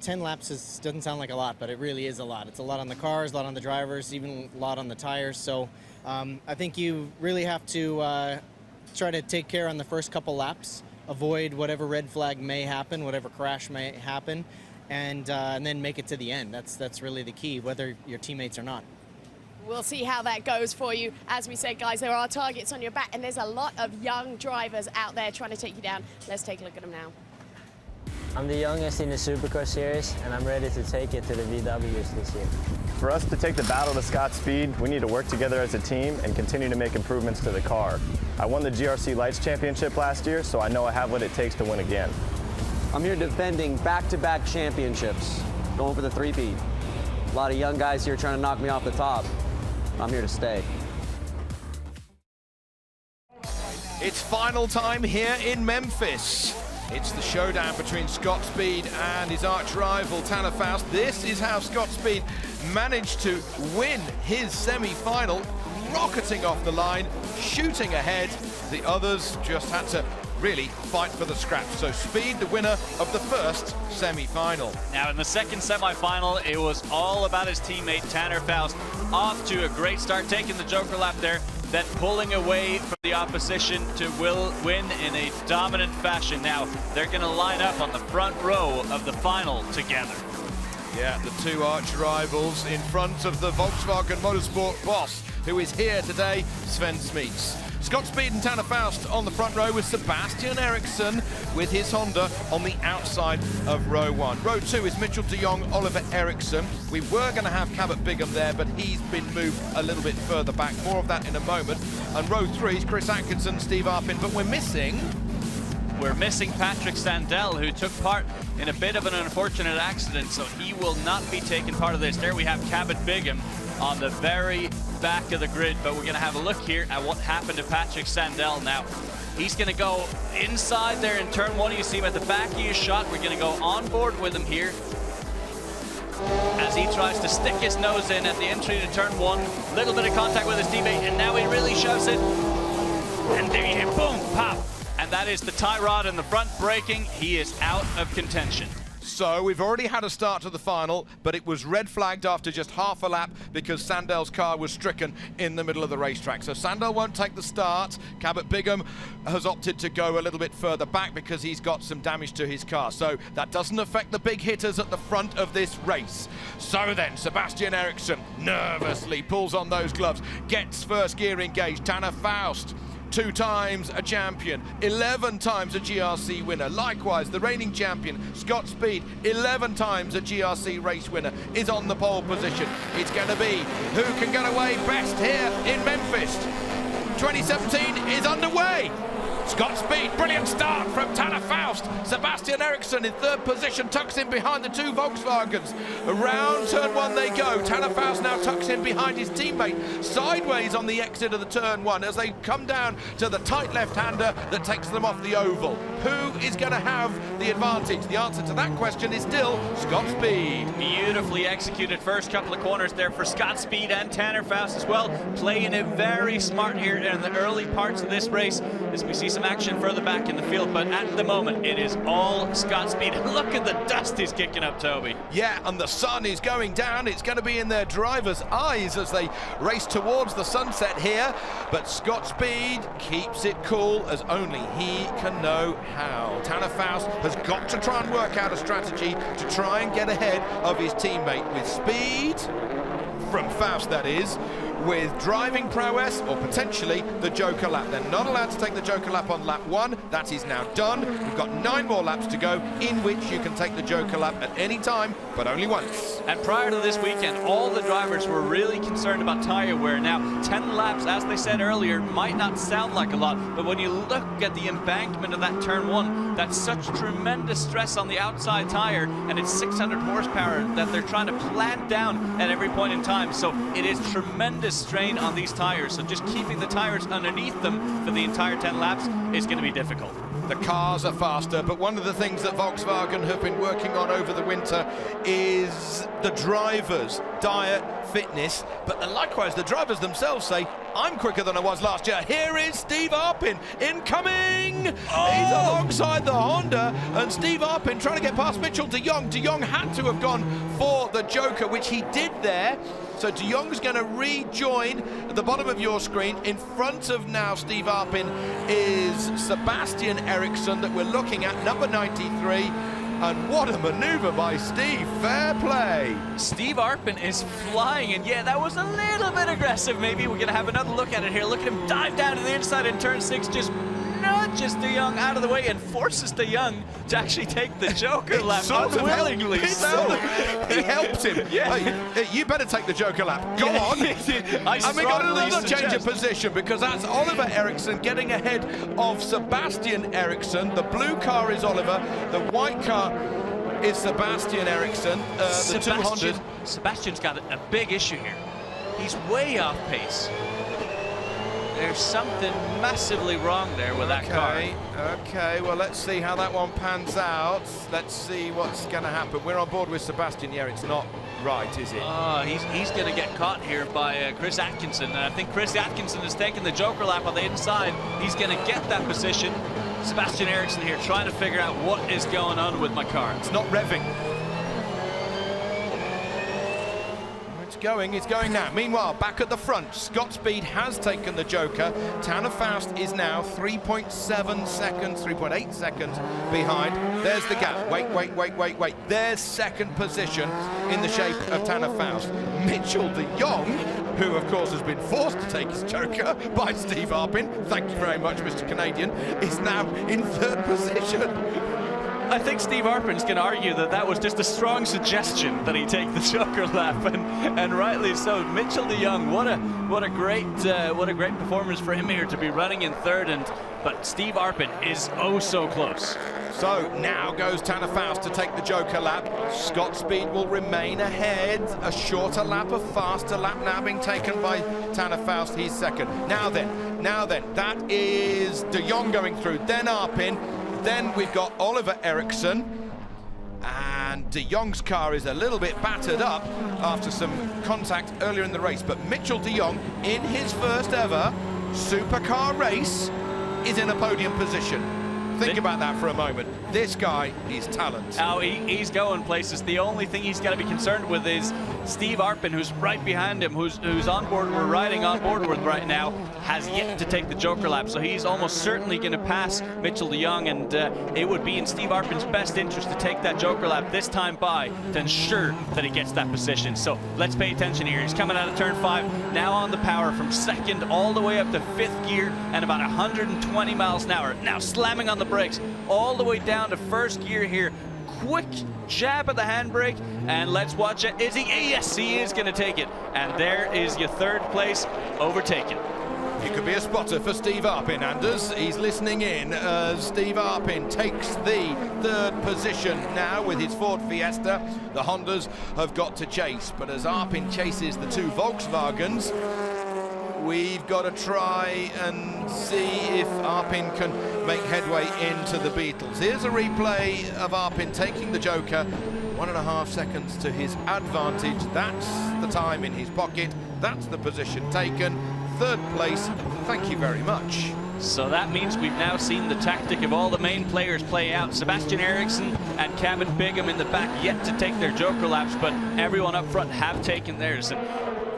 10 laps doesn't sound like a lot, but it really is a lot. It's a lot on the cars, a lot on the drivers, even a lot on the tires. So I think you really have to try to take care on the first couple laps, avoid whatever red flag may happen, whatever crash may happen, and then make it to the end. That's really the key, whether your teammates or not. We'll see how that goes for you. As we said, guys, there are targets on your back, and there's a lot of young drivers out there trying to take you down. Let's take a look at them now. I'm the youngest in the Supercar Series, and I'm ready to take it to the VWs this year. For us to take the battle to Scott Speed, we need to work together as a team and continue to make improvements to the car. I won the GRC Lights Championship last year, so I know I have what it takes to win again. I'm here defending back-to-back championships, going for the three-peat. A lot of young guys here trying to knock me off the top. I'm here to stay. It's final time here in Memphis. It's the showdown between Scott Speed and his arch rival Tanner Faust. This is how Scott Speed managed to win his semi-final, rocketing off the line, shooting ahead. The others just had to really fight for the scraps. So Speed, the winner of the first semi-final. Now in the second semi-final, it was all about his teammate Tanner Faust. Off to a great start, taking the Joker lap there, then pulling away from the opposition to win in a dominant fashion. Now they're going to line up on the front row of the final together. Yeah, the two arch rivals in front of the Volkswagen Motorsport boss, who is here today, Sven Smeets. Scott Speed and Tanner Faust on the front row with Sebastian Eriksson with his Honda on the outside of row 1. Row 2 is Mitchell de Jong, Oliver Eriksson. We were going to have Cabot Bigham there, but he's been moved a little bit further back. More of that in a moment. And row 3 is Chris Atkinson, Steve Arpin, but we're missing Patrick Sandell, who took part in a bit of an unfortunate accident, so he will not be taking part of this. There we have Cabot Bigham on the very back of the grid, but we're going to have a look here at what happened to Patrick Sandell. Now, he's going to go inside there in turn 1. You see him at the back of his shot. We're going to go on board with him here as he tries to stick his nose in at the entry to turn 1. Little bit of contact with his teammate, and now he really shoves it. And there you hear, boom, pop. And that is the tie rod in the front braking. He is out of contention. So we've already had a start to the final, but it was red flagged after just half a lap because Sandell's car was stricken in the middle of the racetrack. So Sandell won't take the start. Cabot Bigham has opted to go a little bit further back because he's got some damage to his car. So that doesn't affect the big hitters at the front of this race. So then Sebastian Eriksson nervously pulls on those gloves, gets first gear engaged. Tanner Faust, 2 times a champion, 11 times a GRC winner. Likewise, the reigning champion, Scott Speed, 11 times a GRC race winner, is on the pole position. It's going to be who can get away best here in Memphis. 2017 is underway. Scott Speed, brilliant start from Tanner Faust. Sebastian Eriksson in 3rd position, tucks in behind the 2 Volkswagens. Around turn 1 they go. Tanner Faust now tucks in behind his teammate, sideways on the exit of the turn 1 as they come down to the tight left-hander that takes them off the oval. Who is going to have the advantage? The answer to that question is still Scott Speed. Beautifully executed first couple of corners there for Scott Speed and Tanner Faust as well. Playing it very smart here in the early parts of this race as we see some action further back in the field, but at the moment it is all Scott Speed. Look at the dust he's kicking up, Toby. Yeah, and the sun is going down. It's going to be in their drivers' eyes as they race towards the sunset here, but Scott Speed keeps it cool as only he can know how. Tanner Faust has got to try and work out a strategy to try and get ahead of his teammate with speed, from Faust that is, with driving prowess or potentially the Joker lap. They're not allowed to take the Joker lap on lap 1. That is now done. We've got 9 more laps to go in which you can take the Joker lap at any time, but only once. And prior to this weekend, all the drivers were really concerned about tire wear. Now, 10 laps, as they said earlier, might not sound like a lot, but when you look at the embankment of that turn 1, that's such tremendous stress on the outside tire, and it's 600 horsepower that they're trying to plant down at every point in time. So it is tremendous strain on these tires. So just keeping the tires underneath them for the entire 10 laps is going to be difficult. The cars are faster, but one of the things that Volkswagen have been working on over the winter is the drivers' diet, fitness, but likewise the drivers themselves say, I'm quicker than I was last year. Here is Steve Arpin incoming. Oh! He's alongside the Honda, and Steve Arpin trying to get past Mitchell de Jong. De Jong had to have gone for the Joker, which he did there. So De Jong's going to rejoin at the bottom of your screen. In front of now Steve Arpin is Sebastian Eriksson that we're looking at, number 93. And what a maneuver by Steve, fair play. Steve Arpin is flying, and yeah, that was a little bit aggressive. Maybe we're gonna have another look at it here. Look at him dive down to the inside in turn 6, just nudges De Jong out of the way and forces De Jong to actually take the Joker lap unwillingly. He helped him. Yeah. Hey, you better take the Joker lap. Go on. And we got another change of position because that's Oliver Eriksson getting ahead of Sebastian Eriksson. The blue car is Oliver. The white car is Sebastian Eriksson. The two Hondas. Sebastian's got a big issue here. He's way off pace. There's something massively wrong there with that car. Okay, well, let's see how that one pans out. Let's see what's going to happen. We're on board with Sebastian. Yeah, it's not right, is it? Oh, he's going to get caught here by Chris Atkinson. And I think Chris Atkinson is taking the Joker lap on the inside. He's going to get that position. Sebastian Eriksson here trying to figure out what is going on with my car. It's not revving. It's going now. Meanwhile, back at the front, Scott Speed has taken the Joker. Tanner Faust is now 3.7 seconds, 3.8 seconds behind. There's the gap. Wait. There's second position in the shape of Tanner Faust. Mitchell de Jong, who of course has been forced to take his Joker by Steve Arpin, thank you very much, Mr. Canadian, is now in third position. I think Steve Arpin's going to argue that that was just a strong suggestion that he take the Joker lap, and rightly so. Mitchell de Jong, what a great performance for him here to be running in third, but Steve Arpin is oh so close. So now goes Tanner Faust to take the Joker lap. Scott Speed will remain ahead. A shorter lap, a faster lap now being taken by Tanner Faust. He's second. Now then, that is de Jong going through, then Arpin. Then we've got Oliver Eriksson, and de Jong's car is a little bit battered up after some contact earlier in the race, but Mitchell de Jong, in his first ever supercar race, is in a podium position. Think about that for a moment. This guy is talent. Now he's going places. The only thing he's got to be concerned with is Steve Arpin, who's right behind him, who's on board, we're riding on board with right now, has yet to take the Joker lap. So he's almost certainly going to pass Mitchell de Jong, and it would be in Steve Arpin's best interest to take that Joker lap this time by to ensure that he gets that position. So let's pay attention here. He's coming out of turn 5, now on the power from second all the way up to 5th gear and about 120 miles an hour. Now slamming on the brakes all the way down to first gear here. Quick jab of the handbrake, and let's watch it. Is he? Yes, he is going to take it. And there is your third place overtaken. It could be a spotter for Steve Arpin, Anders. He's listening in as Steve Arpin takes the third position now with his Ford Fiesta. The Hondas have got to chase, but as Arpin chases the two Volkswagens, we've got to try and see if Arpin can make headway into the Beetles. Here's a replay of Arpin taking the Joker, 1.5 seconds to his advantage. That's the time in his pocket. That's the position taken. Third place, thank you very much. So that means we've now seen the tactic of all the main players play out. Sebastian Eriksson and Kevin Bigham in the back yet to take their Joker laps, but everyone up front have taken theirs. And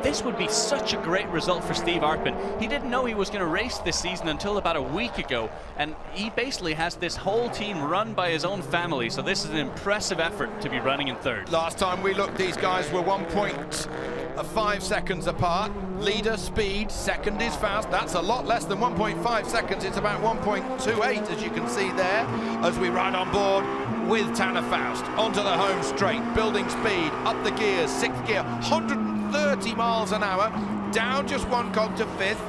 this would be such a great result for Steve Arpin. He didn't know he was going to race this season until about a week ago, and he basically has this whole team run by his own family, so this is an impressive effort to be running in third. Last time we looked, these guys were 1.5 seconds apart. Leader Speed, second is Faust. That's a lot less than 1.5 seconds. It's about 1.28, as you can see there, as we ride on board with Tanner Faust onto the home straight, building speed, up the gears, 6th gear, 130 miles an hour, down just one cog to 5th,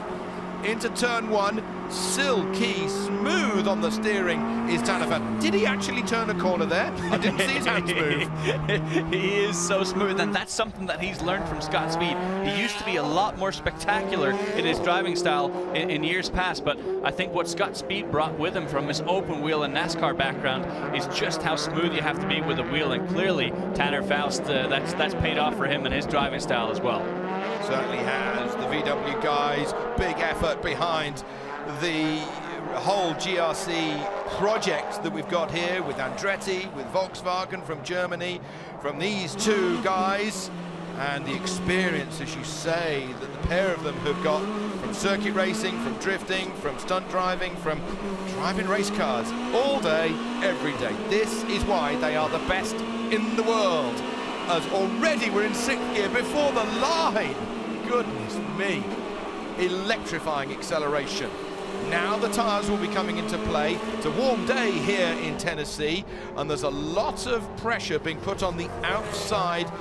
into turn 1, silky smooth on the steering is Tanner Faust. Did he actually turn a corner there? I didn't see his hands move. He is so smooth, and that's something that he's learned from Scott Speed. He used to be a lot more spectacular in his driving style in years past, but I think what Scott Speed brought with him from his open wheel and NASCAR background is just how smooth you have to be with a wheel, and clearly Tanner Faust, that's paid off for him and his driving style as well. Certainly has. The VW guys, big effort behind the whole GRC project that we've got here with Andretti, with Volkswagen from Germany, from these two guys. and the experience, as you say, that the pair of them have got from circuit racing, from drifting, from stunt driving, from driving race cars all day, every day. This is why they are the best in the world, as already we're in 6th gear before the line. Goodness me, electrifying acceleration. Now the tyres will be coming into play. It's a warm day here in Tennessee, and there's a lot of pressure being put on the outside,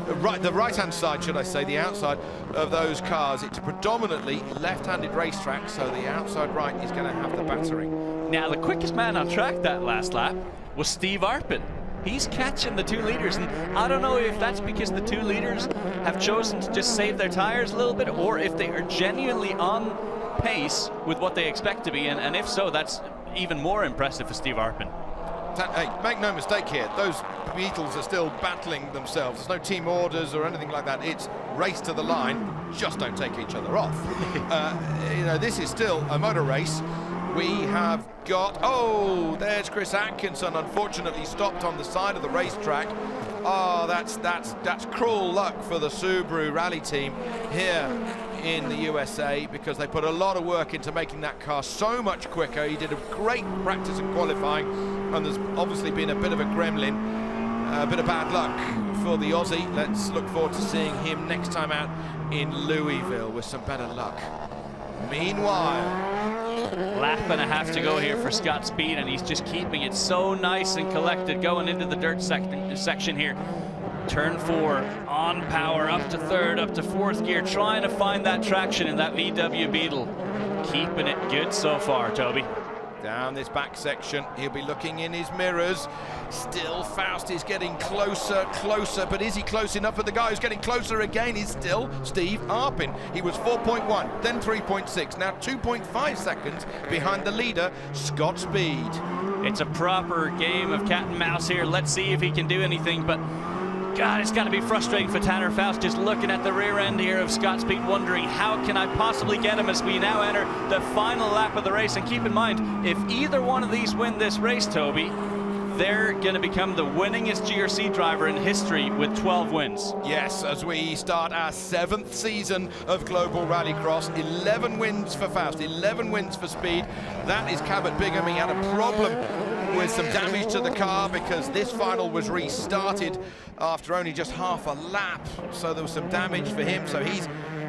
the right-hand side, should I say, the outside of those cars. It's a predominantly left-handed racetrack, so the outside right is going to have the battering. Now, the quickest man on track that last lap was Steve Arpin. He's catching the 2 leaders, and I don't know if that's because the 2 leaders have chosen to just save their tires a little bit, or if they are genuinely on pace with what they expect to be, and if so, that's even more impressive for Steve Arpin. Hey, make no mistake here, those Beetles are still battling themselves. There's no team orders or anything like that. It's race to the line, just don't take each other off. You know, this is still a motor race. We have got, oh, there's Chris Atkinson, unfortunately stopped on the side of the racetrack. Oh, that's cruel luck for the Subaru rally team here in the USA, because they put a lot of work into making that car so much quicker. He did a great practice in qualifying, and there's obviously been a bit of a gremlin, a bit of bad luck for the Aussie. Let's look forward to seeing him next time out in Louisville with some better luck. Meanwhile, lap and a half to go here for Scott Speed, and he's just keeping it so nice and collected going into the dirt section here. Turn 4, on power, up to 3rd, up to 4th gear, trying to find that traction in that VW Beetle. Keeping it good so far, Toby. Down this back section, he'll be looking in his mirrors. Still, Faust is getting closer, but is he close enough? But the guy who's getting closer again is still Steve Arpin. He was 4.1, then 3.6, now 2.5 seconds behind the leader, Scott Speed. It's a proper game of cat and mouse here. Let's see if he can do anything, but God, it's got to be frustrating for Tanner Faust just looking at the rear end here of Scott Speed, wondering how can I possibly get him as we now enter the final lap of the race. And keep in mind, if either one of these win this race, Toby, they're going to become the winningest GRC driver in history with 12 wins. Yes, as we start our 7th season of Global Rallycross, 11 wins for Faust, 11 wins for Speed. That is Cabot Bigham. He had a problem with some damage to the car because this final was restarted after only just half a lap, so there was some damage for him, so he's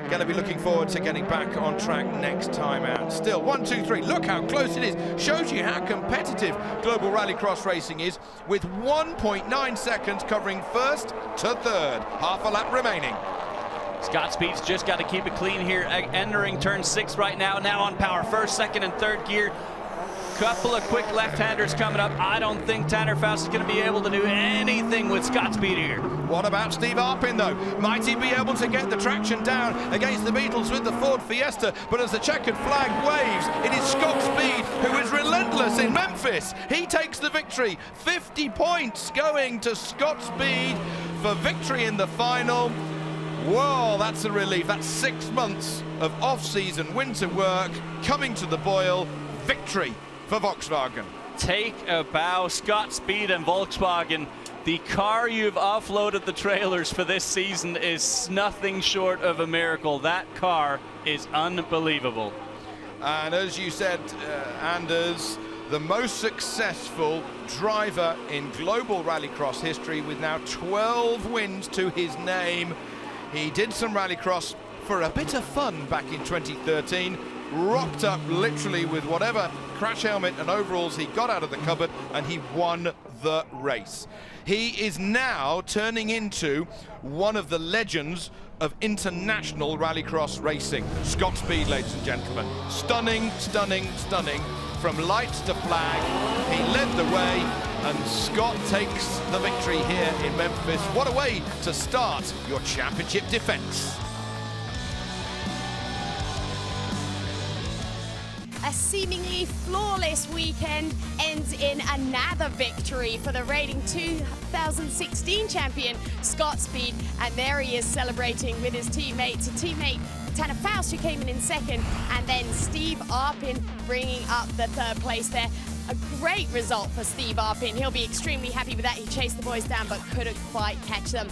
going to be looking forward to getting back on track next time out. Still, 1, 2, 3, look how close it is. Shows you how competitive Global Rallycross racing is, with 1.9 seconds covering 1st to 3rd. Half a lap remaining. Scott Speed's just got to keep it clean here, entering turn 6 right now on power, 1st, 2nd, and 3rd gear. Couple of quick left-handers coming up. I don't think Tanner Faust is going to be able to do anything with Scott Speed here. What about Steve Arpin, though? Might he be able to get the traction down against the Beetles with the Ford Fiesta? But as the checkered flag waves, it is Scott Speed who is relentless in Memphis. He takes the victory. 50 points going to Scott Speed for victory in the final. Whoa, that's a relief. That's 6 months of off-season winter work coming to the boil. Victory for Volkswagen. Take a bow, Scott Speed and Volkswagen. The car you've offloaded the trailers for this season is nothing short of a miracle. That car is unbelievable. And as you said, Anders, the most successful driver in global rallycross history with now 12 wins to his name. He did some rallycross for a bit of fun back in 2013. Rocked up literally with whatever crash helmet and overalls he got out of the cupboard, and he won the race. He is now turning into one of the legends of international rallycross racing. Scott Speed, ladies and gentlemen. Stunning, stunning, stunning. From lights to flag, he led the way, and Scott takes the victory here in Memphis. What a way to start your championship defense. A seemingly flawless weekend ends in another victory for the reigning 2016 champion, Scott Speed. And there he is celebrating with his teammates, a teammate Tanner Faust, who came in 2nd, and then Steve Arpin bringing up the 3rd place there. A great result for Steve Arpin. He'll be extremely happy with that. He chased the boys down but couldn't quite catch them.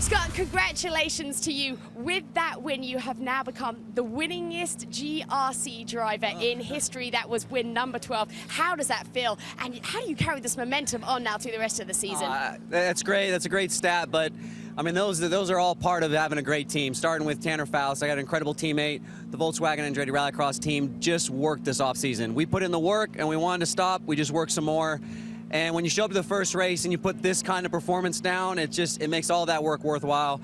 Scott, congratulations to you. With that win, you have now become the winningest GRC driver in history. That was win number 12. How does that feel? And how do you carry this momentum on now through the rest of the season? That's great. That's a great stat, but I mean, those are all part of having a great team. Starting with Tanner Faust, I got an incredible teammate. The Volkswagen Andretti Rallycross team just worked this offseason. We put in the work, and we wanted to stop. We just worked some more. And when you show up to the first race and you put this kind of performance down, it makes all that work worthwhile.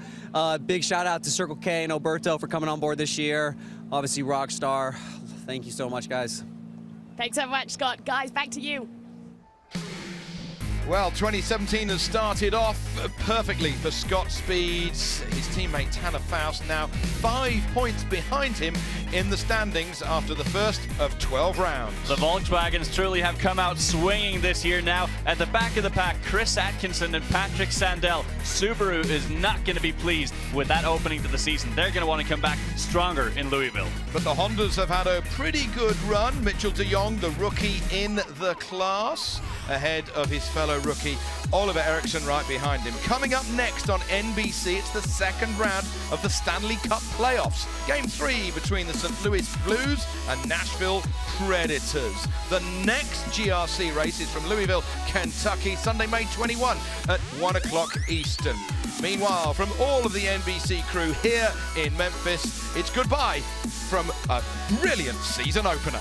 Big shout out to Circle K and Oberto for coming on board this year. Obviously, Rockstar. Thank you so much, guys. Thanks so much, Scott. Guys, back to you. Well, 2017 has started off perfectly for Scott Speeds. His teammate Tanner Faust now 5 points behind him in the standings after the first of 12 rounds. The Volkswagens truly have come out swinging this year now. At the back of the pack, Chris Atkinson and Patrick Sandell. Subaru is not going to be pleased with that opening to the season. They're going to want to come back stronger in Louisville. But the Hondas have had a pretty good run. Mitchell de Jong, the rookie in the class, ahead of his fellow rookie Oliver Eriksson right behind him. Coming up next on NBC, it's the second round of the Stanley Cup playoffs. Game 3 between the St. Louis Blues and Nashville Predators. The next GRC race is from Louisville, Kentucky, Sunday, May 21 at 1 o'clock Eastern. Meanwhile, from all of the NBC crew here in Memphis, it's goodbye from a brilliant season opener.